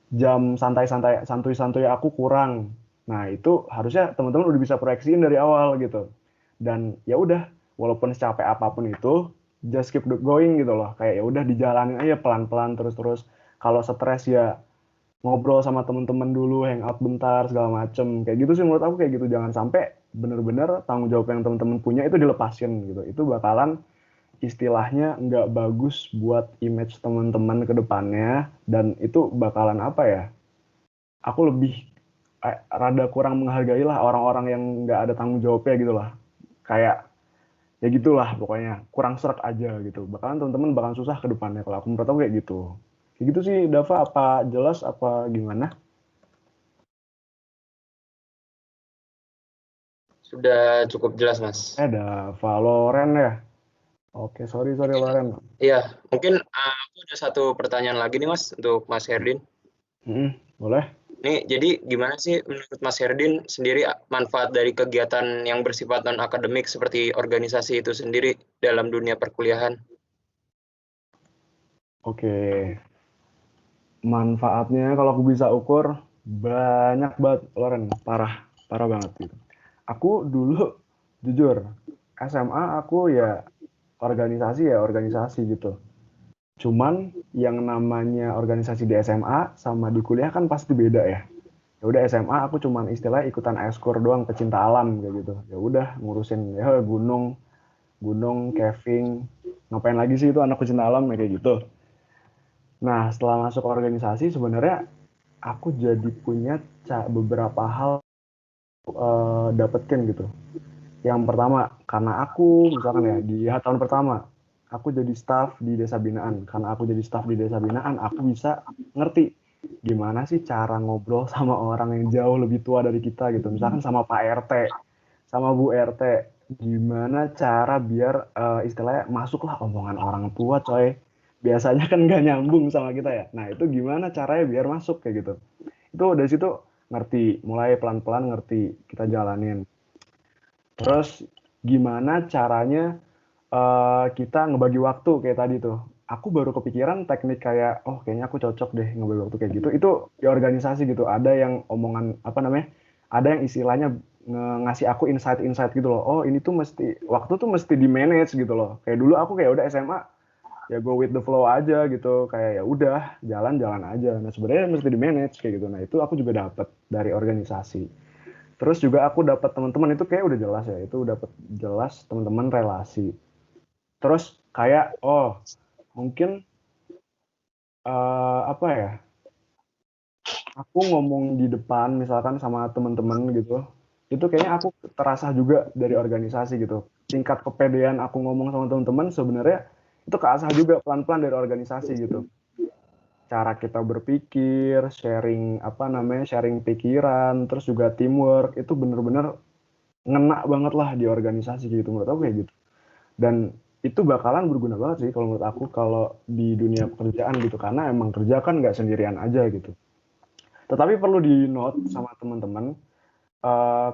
jam santuy-santuy aku kurang. Nah, itu harusnya teman-teman udah bisa proyeksiin dari awal gitu. Dan ya udah, walaupun secapek apapun itu, just keep going gitu loh. Kayak ya udah dijalanin aja pelan-pelan terus-terus. Kalau stres ya ngobrol sama teman-teman dulu, hangout bentar segala macem. Kayak gitu sih menurut aku, kayak gitu. Jangan sampai bener-bener tanggung jawab yang teman-teman punya itu dilepasin gitu. Itu bakalan istilahnya nggak bagus buat image teman-teman ke depannya, dan itu bakalan aku lebih rada kurang menghargai lah orang-orang yang nggak ada tanggung jawabnya gitu lah, kayak ya gitulah pokoknya, kurang serak aja gitu, bakalan teman-teman bakalan susah ke depannya kalau aku, menurut aku kayak gitu sih. Dava, apa jelas apa gimana? Sudah cukup jelas, Mas. Dava, Loren ya. Oke, sorry Loren. Iya, mungkin aku ada satu pertanyaan lagi nih, Mas, untuk Mas Herdin. Boleh. Nih, jadi gimana sih menurut Mas Herdin sendiri manfaat dari kegiatan yang bersifat non-akademik seperti organisasi itu sendiri dalam dunia perkuliahan? Oke. Manfaatnya kalau aku bisa ukur banyak banget, Loren. Parah banget gitu. Aku dulu jujur SMA aku ya organisasi gitu. Cuman yang namanya organisasi di SMA sama di kuliah kan pasti beda ya. Ya udah, SMA aku cuman istilah ikutan ekskul doang, pecinta alam kayak gitu. Ya udah ngurusin ya gunung, caving, ngapain lagi sih itu anak pecinta alam ya, kayak gitu. Nah, setelah masuk organisasi sebenarnya aku jadi punya beberapa hal dapetin gitu. Yang pertama, karena aku misalkan ya di tahun pertama aku jadi staff di desa binaan. Karena aku jadi staff di desa binaan, aku bisa ngerti gimana sih cara ngobrol sama orang yang jauh lebih tua dari kita gitu. Misalkan sama Pak RT, sama Bu RT, gimana cara biar istilahnya masuklah omongan orang tua, coy. Biasanya kan nggak nyambung sama kita ya. Nah, itu gimana caranya biar masuk kayak gitu. Itu dari situ ngerti, mulai pelan-pelan ngerti, kita jalanin. Terus gimana caranya kita ngebagi waktu kayak tadi tuh. Aku baru kepikiran teknik kayak, oh kayaknya aku cocok deh ngebagi waktu kayak gitu. Itu di organisasi gitu. Ada yang omongan, ada yang istilahnya ngasih aku insight-insight gitu loh. Oh ini tuh waktu tuh mesti di-manage gitu loh. Kayak dulu aku kayak udah SMA, ya go with the flow aja gitu. Kayak ya udah, jalan-jalan aja. Nah sebenarnya mesti di-manage kayak gitu. Nah itu aku juga dapet dari organisasi. Terus juga aku dapat teman-teman, itu kayak udah jelas ya, itu dapat jelas teman-teman relasi. Terus kayak mungkin aku ngomong di depan misalkan sama teman-teman gitu, itu kayaknya aku terasa juga dari organisasi gitu. Tingkat kepedean aku ngomong sama teman-teman sebenarnya itu keasah juga pelan-pelan dari organisasi gitu. Cara kita berpikir, sharing pikiran, terus juga teamwork itu bener-bener ngena banget lah di organisasi gitu menurut aku kayak gitu. Dan itu bakalan berguna banget sih kalau menurut aku kalau di dunia pekerjaan gitu, karena emang kerja kan nggak sendirian aja gitu. Tetapi perlu di note sama teman-teman,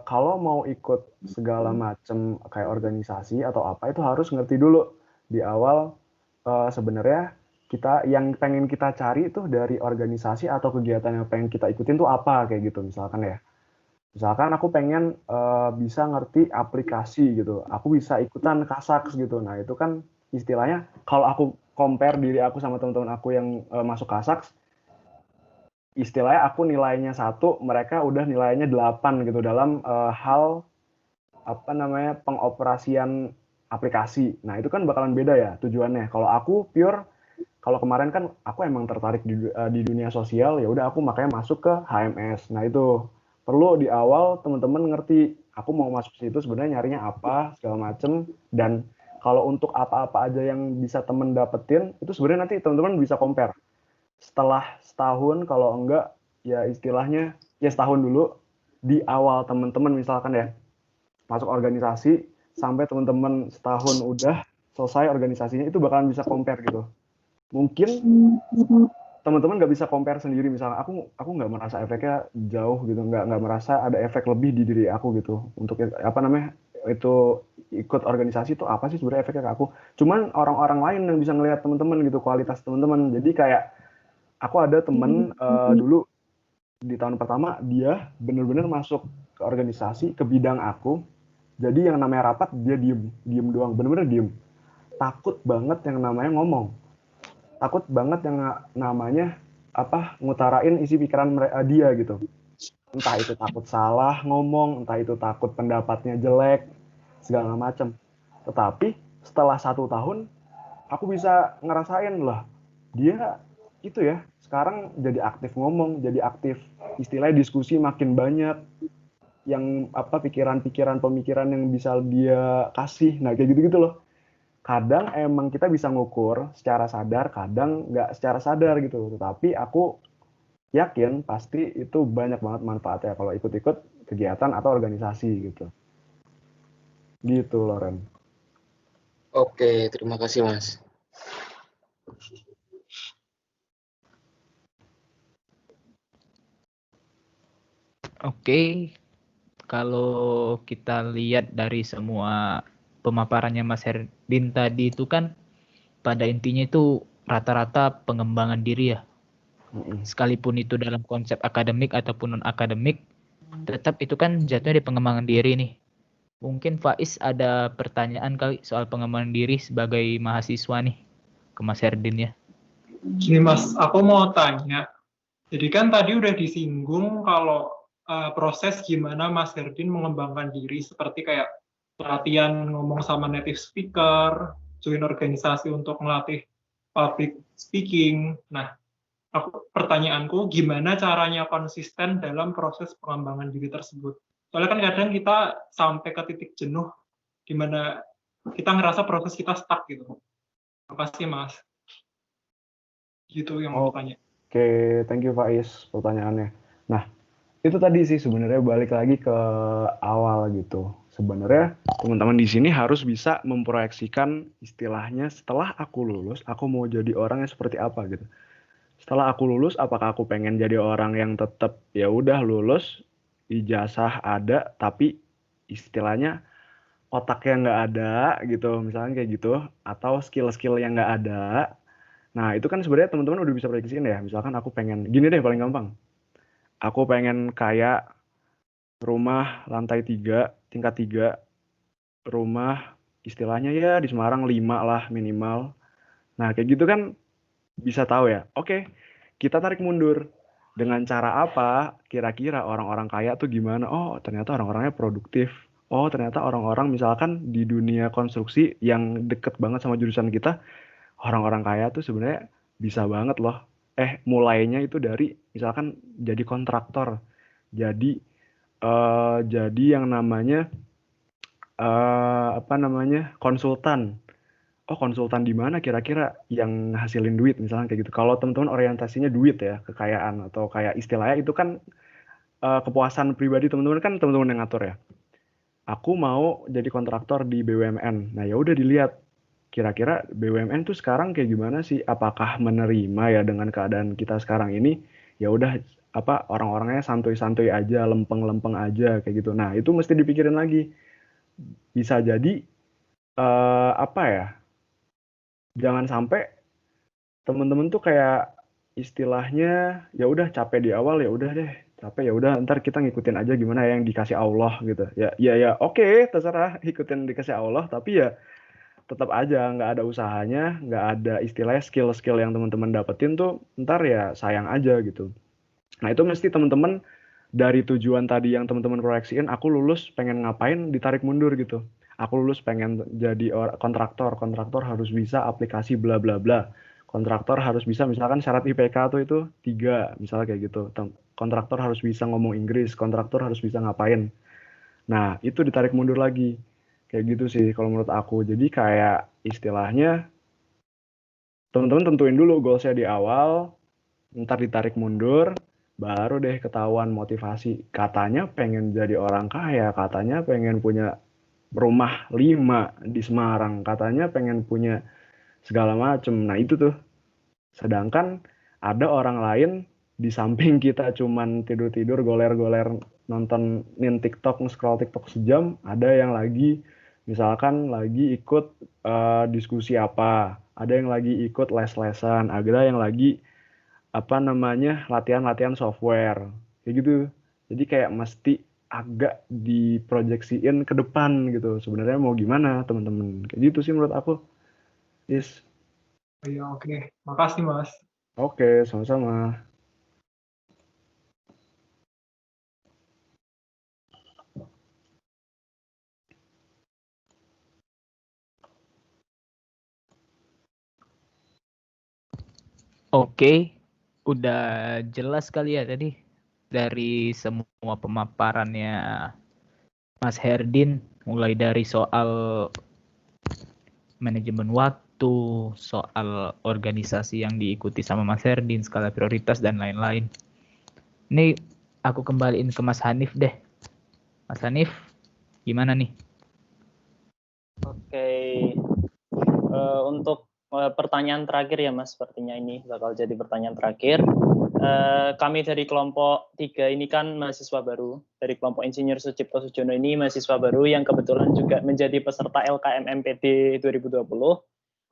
kalau mau ikut segala macam kayak organisasi atau apa itu harus ngerti dulu di awal sebenarnya kita yang pengen kita cari itu dari organisasi atau kegiatan yang pengen kita ikutin tuh apa kayak gitu misalkan ya. Misalkan aku pengen bisa ngerti aplikasi gitu, aku bisa ikutan Kasaks gitu. Nah itu kan istilahnya kalau aku compare diri aku sama teman-teman aku yang masuk Kasaks, istilahnya aku nilainya 1, mereka udah nilainya 8 gitu dalam hal pengoperasian aplikasi. Nah itu kan bakalan beda ya tujuannya. Kalau aku pure, kalau kemarin kan aku emang tertarik di dunia sosial, ya udah aku makanya masuk ke HMS. Nah itu perlu di awal teman-teman ngerti aku mau masuk situ sebenarnya nyarinya apa segala macem, dan kalau untuk apa-apa aja yang bisa temen dapetin itu sebenarnya nanti teman-teman bisa compare setelah setahun, kalau enggak ya istilahnya ya setahun dulu di awal teman-teman misalkan ya masuk organisasi sampai teman-teman setahun udah selesai organisasinya itu bakalan bisa compare gitu. Mungkin teman-teman nggak bisa compare sendiri, misalnya aku nggak merasa efeknya jauh gitu, nggak merasa ada efek lebih di diri aku gitu untuk itu ikut organisasi itu apa sih sebenarnya efeknya ke aku. Cuman orang-orang lain yang bisa ngelihat teman-teman gitu, kualitas teman-teman. Jadi kayak aku ada temen dulu di tahun pertama dia bener-bener masuk ke organisasi ke bidang aku, jadi yang namanya rapat dia diem doang, bener-bener diem, takut banget yang namanya ngomong, takut banget yang namanya ngutarain isi pikiran dia gitu. Entah itu takut salah ngomong, entah itu takut pendapatnya jelek, segala macam. Tetapi setelah 1 tahun, aku bisa ngerasain lah, dia itu ya, sekarang jadi aktif ngomong, jadi aktif istilahnya diskusi makin banyak, yang pikiran-pikiran, pemikiran yang bisa dia kasih. Nah kayak gitu-gitu loh. Kadang emang kita bisa ngukur secara sadar, kadang nggak secara sadar gitu. Tetapi aku yakin pasti itu banyak banget manfaatnya kalau ikut-ikut kegiatan atau organisasi gitu. Gitu, Loren. Oke, terima kasih Mas. Oke, kalau kita lihat dari semua pemaparannya Mas Herdin tadi itu kan pada intinya itu rata-rata pengembangan diri ya. Sekalipun itu dalam konsep akademik ataupun non-akademik, tetap itu kan jatuhnya di pengembangan diri nih. Mungkin Faiz ada pertanyaan kali soal pengembangan diri sebagai mahasiswa nih ke Mas Herdin ya. Gini Mas, aku mau tanya. Jadi kan tadi udah disinggung kalau proses gimana Mas Herdin mengembangkan diri seperti kayak latihan ngomong sama native speaker, join organisasi untuk melatih public speaking. Nah, pertanyaanku gimana caranya konsisten dalam proses pengembangan diri tersebut? Soalnya kan kadang kita sampai ke titik jenuh di mana kita ngerasa proses kita stuck gitu. Terima kasih Mas. Gitu yang mau tanya. Oke, thank you Faiz pertanyaannya. Nah, itu tadi sih sebenarnya balik lagi ke awal gitu. Sebenarnya teman-teman di sini harus bisa memproyeksikan istilahnya setelah aku lulus, aku mau jadi orang yang seperti apa gitu. Setelah aku lulus, apakah aku pengen jadi orang yang tetap ya udah lulus, ijazah ada, tapi istilahnya otaknya nggak ada gitu, misalnya kayak gitu, atau skill-skill yang nggak ada. Nah itu kan sebenarnya teman-teman udah bisa prediksiin ya. Misalkan aku pengen gini deh paling gampang. Aku pengen kayak rumah lantai 3, tingkat 3, rumah istilahnya ya di Semarang 5 lah minimal. Nah kayak gitu kan bisa tahu ya. Oke, kita tarik mundur. Dengan cara apa kira-kira orang-orang kaya tuh gimana? Oh ternyata orang-orangnya produktif. Oh ternyata orang-orang misalkan di dunia konstruksi yang deket banget sama jurusan kita, orang-orang kaya tuh sebenarnya bisa banget loh mulainya itu dari misalkan jadi kontraktor, jadi yang namanya konsultan. Oh, konsultan di mana kira-kira yang hasilin duit misalnya kayak gitu. Kalau teman-teman orientasinya duit ya, kekayaan atau kayak istilahnya itu kan kepuasan pribadi teman-teman kan teman-teman yang ngatur ya. Aku mau jadi kontraktor di BUMN. Nah, ya udah dilihat kira-kira BUMN tuh sekarang kayak gimana sih? Apakah menerima ya dengan keadaan kita sekarang ini? Ya udah orang-orangnya santuy-santuy aja, lempeng-lempeng aja kayak gitu. Nah, itu mesti dipikirin lagi. Bisa jadi jangan sampai temen-temen tuh kayak istilahnya ya udah capek di awal, ya udah deh capek, ya udah ntar kita ngikutin aja gimana ya yang dikasih Allah gitu ya oke, terserah ikutin dikasih Allah, tapi ya tetap aja nggak ada usahanya, nggak ada istilahnya skill-skill yang teman-teman dapetin tuh ntar ya sayang aja gitu. Nah itu mesti teman-teman dari tujuan tadi yang teman-teman proyeksiin, aku lulus pengen ngapain, ditarik mundur gitu. Aku lulus pengen jadi kontraktor harus bisa aplikasi bla bla bla. Kontraktor harus bisa misalkan syarat IPK tuh itu 3, misalnya kayak gitu. Kontraktor harus bisa ngomong Inggris, kontraktor harus bisa ngapain. Nah, itu ditarik mundur lagi. Kayak gitu sih kalau menurut aku. Jadi kayak istilahnya teman-teman tentuin dulu goalsnya di awal, ntar ditarik mundur, baru deh ketahuan motivasi. Katanya pengen jadi orang kaya, katanya pengen punya rumah 5 di Semarang, katanya pengen punya segala macem. Nah itu tuh. Sedangkan ada orang lain di samping kita cuman tidur-tidur, goler-goler, nontonin TikTok, nge-scroll TikTok sejam, ada yang lagi misalkan lagi ikut diskusi apa, ada yang lagi ikut les-lesan, ada yang lagi latihan-latihan software kayak gitu. Jadi kayak mesti agak diproyeksiin ke depan gitu, sebenarnya mau gimana teman-teman, kayak gitu sih menurut aku. Iya, oke. Makasih, Mas. Oke, sama-sama. Oke, udah jelas kali ya tadi dari semua pemaparannya Mas Herdin, mulai dari soal manajemen waktu, soal organisasi yang diikuti sama Mas Herdin, skala prioritas dan lain-lain. Ini aku kembaliin ke Mas Hanif deh. Mas Hanif, gimana nih? Oke, untuk pertanyaan terakhir ya Mas, sepertinya ini bakal jadi pertanyaan terakhir. Kami dari kelompok 3 ini kan mahasiswa baru, dari kelompok Insinyur Sucipto Sujono ini mahasiswa baru yang kebetulan juga menjadi peserta LKMMPD 2020.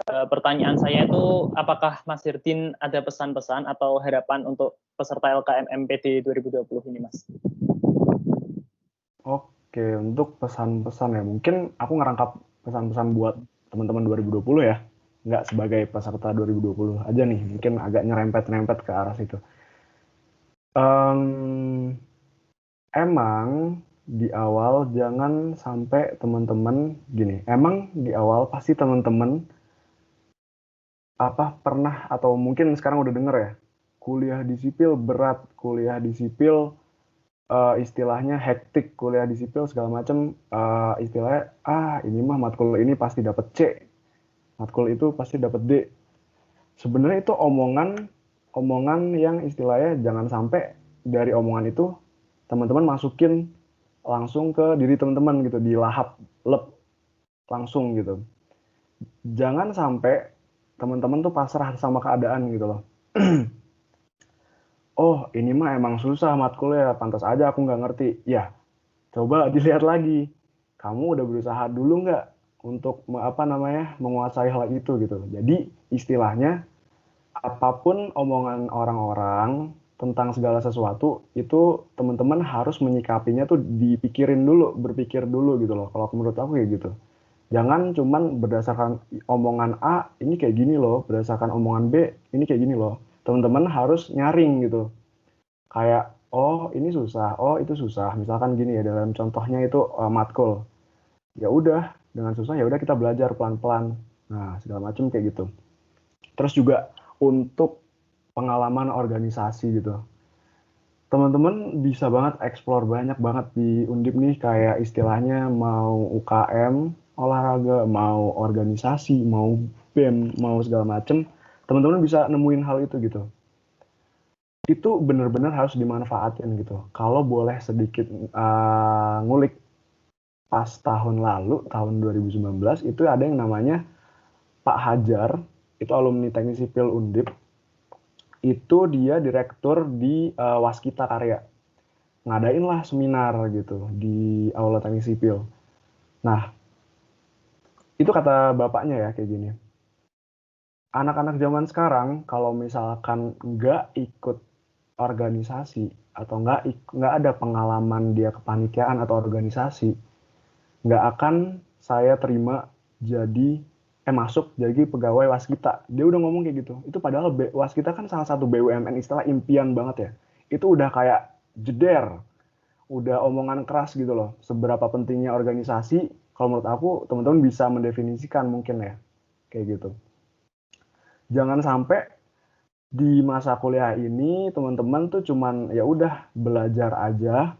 Pertanyaan saya itu, apakah Mas Herdin ada pesan-pesan atau harapan untuk peserta LKMMPD 2020 ini Mas? Oke, untuk pesan-pesan ya, mungkin aku ngerangkap pesan-pesan buat teman-teman 2020 ya, nggak sebagai peserta 2020 aja nih, mungkin agak nyerempet-nyerempet ke arah situ. Emang di awal jangan sampai teman-teman gini, emang di awal pasti teman-teman pernah atau mungkin sekarang udah denger ya, kuliah di sipil berat, kuliah di sipil istilahnya hektik, kuliah di sipil segala macam, istilahnya ini mah matkul ini pasti dapat C, matkul itu pasti dapat D. Sebenarnya itu omongan yang istilahnya jangan sampai dari omongan itu teman-teman masukin langsung ke diri teman-teman gitu, dilahap langsung gitu. Jangan sampai teman-teman tuh pasrah sama keadaan gitu loh. Oh, ini mah emang susah matkulnya, pantas aja aku nggak ngerti. Ya, coba dilihat lagi. Kamu udah berusaha dulu nggak untuk menguasai hal itu gitu. Jadi istilahnya apapun omongan orang-orang tentang segala sesuatu itu teman-teman harus menyikapinya tuh dipikirin dulu, berpikir dulu gitu loh. Kalau menurut aku kayak gitu. Jangan cuman berdasarkan omongan A ini kayak gini loh, berdasarkan omongan B ini kayak gini loh. Teman-teman harus nyaring gitu. Kayak, oh ini susah, oh itu susah. Misalkan gini ya, dalam contohnya itu matkul. Ya udah, dengan susah ya udah kita belajar pelan-pelan. Nah, segala macam kayak gitu. Terus juga untuk pengalaman organisasi gitu. Teman-teman bisa banget explore banyak banget di Undip nih, kayak istilahnya mau UKM, olahraga, mau organisasi, mau BEM, mau segala macem. Teman-teman bisa nemuin hal itu gitu. Itu benar-benar harus dimanfaatin gitu. Kalau boleh sedikit ngulik, pas tahun lalu, tahun 2019, itu ada yang namanya Pak Hajar, itu alumni Teknik Sipil Undip. Itu dia direktur di Waskita Karya. Ngadain lah seminar gitu di Aula Teknik Sipil. Nah, itu kata bapaknya ya kayak gini. Anak-anak zaman sekarang kalau misalkan nggak ikut organisasi atau nggak ada pengalaman dia kepanitiaan atau organisasi, nggak akan saya terima jadi masuk jadi pegawai Waskita. Dia udah ngomong kayak gitu. Itu padahal Waskita kan salah satu BUMN, istilah impian banget ya. Itu udah kayak jeder, udah omongan keras gitu loh. Seberapa pentingnya organisasi, kalau menurut aku teman-teman bisa mendefinisikan mungkin ya, kayak gitu. Jangan sampai di masa kuliah ini teman-teman tuh cuman ya udah belajar aja.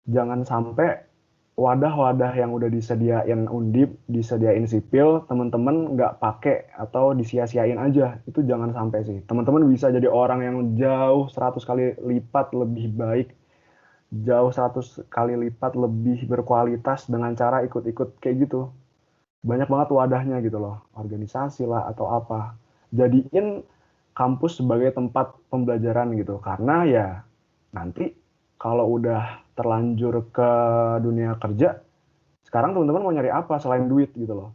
Jangan sampai wadah-wadah yang udah disediain Undip, disediain sipil, teman-teman nggak pakai atau disia-siain aja. Itu jangan sampai sih. Teman-teman bisa jadi orang yang jauh 100 kali lipat lebih baik, jauh 100 kali lipat lebih berkualitas dengan cara ikut-ikut kayak gitu. Banyak banget wadahnya gitu loh, organisasi lah atau apa. Jadiin kampus sebagai tempat pembelajaran gitu. Karena ya nanti kalau udah terlanjur ke dunia kerja, sekarang teman-teman mau nyari apa selain duit gitu loh.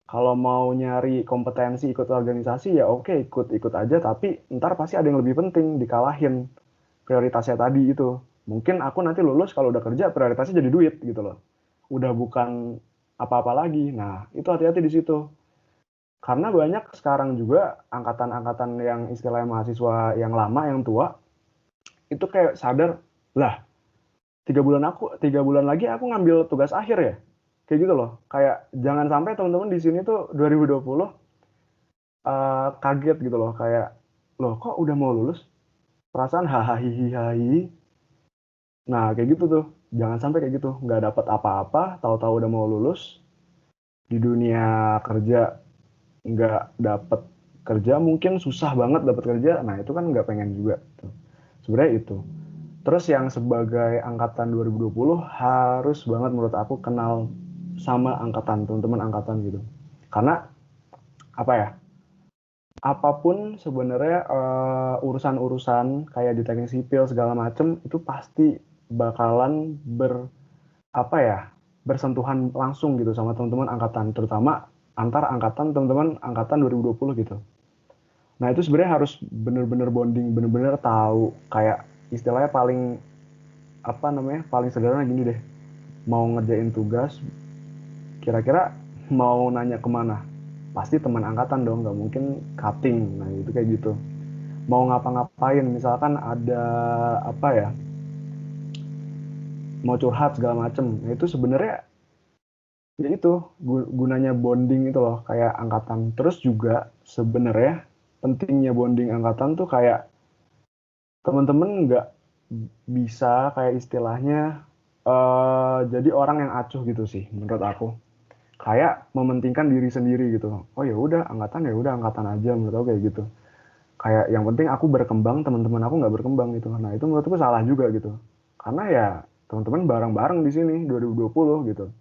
Kalau mau nyari kompetensi ikut organisasi ya oke, ikut aja, tapi ntar pasti ada yang lebih penting dikalahin prioritasnya tadi itu. Mungkin aku nanti lulus kalau udah kerja prioritasnya jadi duit gitu loh. Udah bukan apa-apa lagi. Nah, itu hati-hati di situ. Karena banyak sekarang juga angkatan-angkatan yang istilahnya mahasiswa yang lama, yang tua, itu kayak sadar, lah 3 bulan lagi aku ngambil tugas akhir ya, kayak gitu loh. Kayak jangan sampai teman-teman di sini tuh 2020 kaget gitu loh, kayak loh kok udah mau lulus, perasaan hahaha. Nah kayak gitu tuh, jangan sampai kayak gitu, nggak dapat apa-apa, tahu-tahu udah mau lulus, di dunia kerja nggak dapat kerja, mungkin susah banget dapat kerja. Nah itu kan nggak pengen juga tuh. Sebenarnya itu. Terus yang sebagai angkatan 2020 harus banget menurut aku kenal sama angkatan, teman-teman angkatan gitu. Karena apa ya? Apapun sebenarnya urusan-urusan kayak di teknik sipil segala macem itu pasti bakalan bersentuhan langsung gitu sama teman-teman angkatan, terutama antar angkatan teman-teman angkatan 2020 gitu. Nah itu sebenarnya harus bener-bener bonding, bener-bener tahu kayak istilahnya paling sederhana gini deh, mau ngerjain tugas kira-kira mau nanya kemana, pasti teman angkatan dong, nggak mungkin cutting. Nah itu kayak gitu. Mau ngapa-ngapain, misalkan ada mau curhat segala macem, nah itu sebenarnya ya itu gunanya bonding itu loh, kayak angkatan. Terus juga sebenarnya pentingnya bonding angkatan tuh kayak teman-teman nggak bisa kayak istilahnya jadi orang yang acuh gitu sih menurut aku. Kayak mementingkan diri sendiri gitu. Oh ya udah angkatan aja, menurut aku kayak gitu. Kayak yang penting aku berkembang, teman-teman aku nggak berkembang gitu. Nah itu menurutku salah juga gitu. Karena ya teman-teman bareng-bareng di sini 2020 gitu.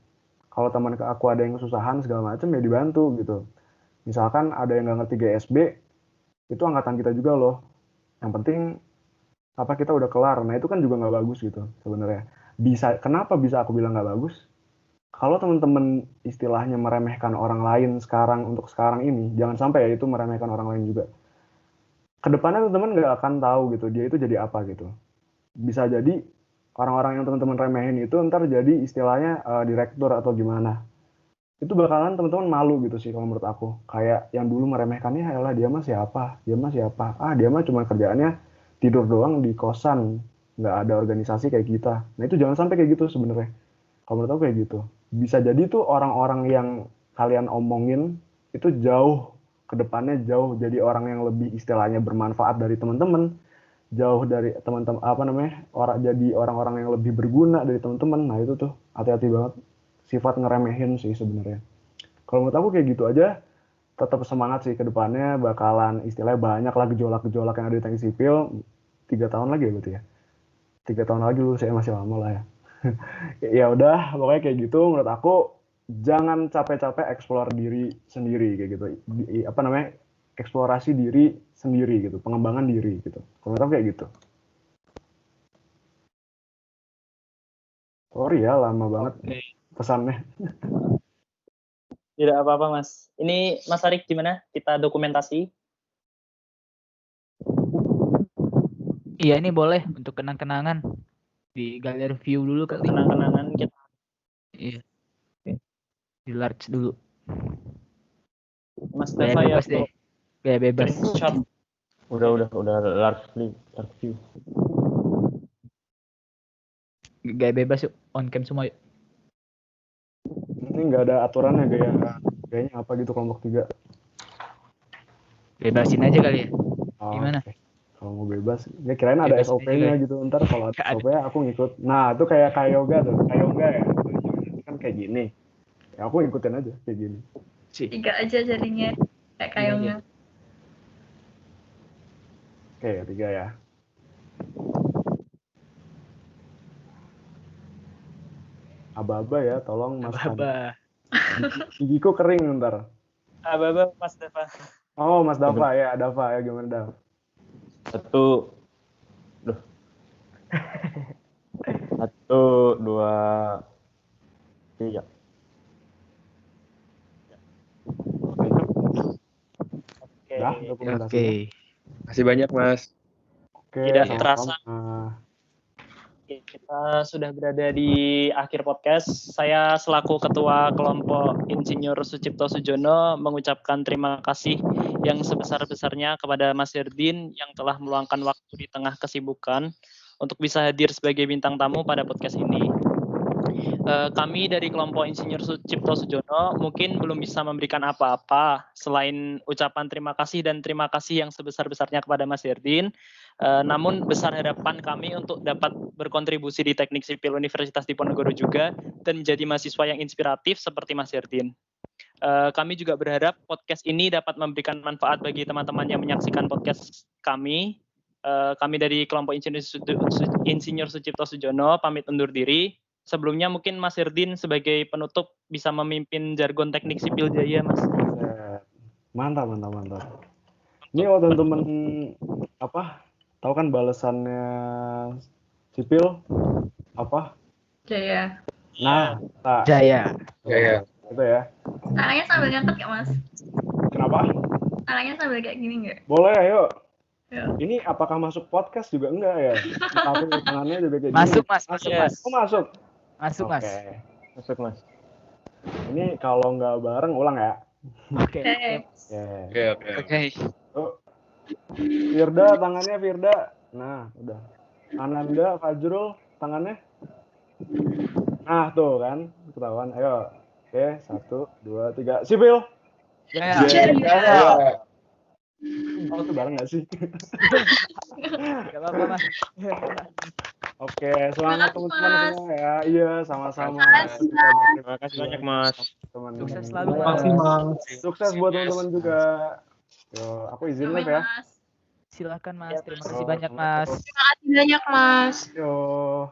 Kalau teman aku ada yang kesusahan segala macam ya dibantu gitu. Misalkan ada yang nggak ngerti GSB, itu angkatan kita juga loh. Yang penting kita udah kelar. Nah itu kan juga nggak bagus gitu sebenarnya. Kenapa bisa aku bilang nggak bagus? Kalau teman-teman istilahnya meremehkan orang lain untuk sekarang ini, jangan sampai ya itu meremehkan orang lain juga. Kedepannya teman-teman nggak akan tahu gitu dia itu jadi apa gitu. Bisa jadi orang-orang yang teman-teman remehin itu ntar jadi istilahnya direktur atau gimana. Itu bakalan teman-teman malu gitu sih kalau menurut aku. Kayak yang dulu meremehkannya adalah dia mah siapa, dia mah cuma kerjaannya tidur doang di kosan, nggak ada organisasi kayak kita. Nah itu jangan sampai kayak gitu sebenarnya. Kalau menurut aku kayak gitu. Bisa jadi tuh orang-orang yang kalian omongin itu jauh kedepannya jauh jadi orang yang lebih istilahnya bermanfaat dari teman-teman, jauh dari teman-teman jadi orang-orang yang lebih berguna dari teman-teman. Nah itu tuh hati-hati banget, sifat ngeremehin sih sebenarnya. Kalau menurut aku kayak gitu aja, tetap semangat sih ke depannya, bakalan istilahnya banyak lah gejolak-gejolak yang ada di teknik sipil. 3 tahun lagi ya berarti ya. 3 tahun lagi lu, saya masih lama lah ya. Ya udah, pokoknya kayak gitu. Menurut aku jangan capek-capek eksplor diri sendiri kayak gitu. Eksplorasi diri sendiri gitu, pengembangan diri gitu. Kalau menurut aku kayak gitu. Sorry ya, lama banget pesannya. Tidak apa-apa, Mas. Ini Mas Arik gimana? Kita dokumentasi. Iya, ini boleh untuk kenang-kenangan di galeri view dulu kali. Kenang-kenangan kita. Iya. Di large dulu. Mas Gaya Deva ya. bebas deh. Gaya bebas. Screenshot. Udah large view. Gaya bebas yuk, on cam semua yuk. Ini nggak ada aturannya gayanya apa gitu kelompok 3. Bebasin aja kali ya. Gimana? Okay. Kalau mau bebas, ya kirain ada Bebas SOP-nya gitu. Ntar kalau ada SOP-nya aku ngikut. Nah, itu kayak yoga tuh. Kayak yoga ya. Kan kayak gini. Ya aku ngikutin aja kayak gini. 3 aja jadinya. Kayak kayongnya. Oke, 3 ya. Aba-aba ya, tolong Mas. Aba-aba. Gigiku kering ntar. Aba-aba Mas Deva. Oh, Mas Dava ya, Dava ya, gimana Dav? 1, 2, 3. Oke. Makasih banyak, Mas. Oke, Tidak terasa. Kita sudah berada di akhir podcast. Saya selaku Ketua Kelompok Insinyur Sucipto Sujono mengucapkan terima kasih yang sebesar-besarnya kepada Mas Herdin yang telah meluangkan waktu di tengah kesibukan untuk bisa hadir sebagai bintang tamu pada podcast ini. Kami dari kelompok Insinyur Sucipto Sujono mungkin belum bisa memberikan apa-apa selain ucapan terima kasih dan terima kasih yang sebesar-besarnya kepada Mas Herdin. Namun besar harapan kami untuk dapat berkontribusi di Teknik Sipil Universitas Diponegoro juga dan menjadi mahasiswa yang inspiratif seperti Mas Herdin. Kami juga berharap podcast ini dapat memberikan manfaat bagi teman-teman yang menyaksikan podcast kami. Kami dari kelompok Insinyur Sucipto Sujono pamit undur diri. Sebelumnya mungkin Mas Herdin sebagai penutup bisa memimpin jargon teknik sipil jaya, Mas. Mantap. Ini teman-teman tahu kan balasannya sipil apa? Jaya. Nah, Jaya. Itu ya. Tangannya sambil ngangkat ya, Mas? Kenapa? Tangannya sambil kayak gini nggak? Boleh, ayo. Ya. Ini apakah masuk podcast juga enggak ya? Tapi tangannya juga kayak masuk, gini. Mas. Oh, masuk. Masuk, Mas. Masuk, Mas. Ini kalau nggak bareng ulang ya. Oke. Firda, tangannya Firda. Nah, udah. Ananda, Fajrul, tangannya. Nah, tuh kan. Ketahuan. Ayo. Oke, 1, 2, 3. Sipil. Jaya. Oh, itu bareng nggak sih? Gak apa-apa, Mas. Oke, semangat teman-teman semua ya. Iya, sama-sama. Terima kasih banyak, Mas. Teman-teman. Sukses selalu, Terima kasih, Mas. Sukses buat teman-teman juga. Yo, aku izin live ya. Silakan, Mas. Terima kasih banyak, Mas. Terima kasih banyak, Mas. Yo.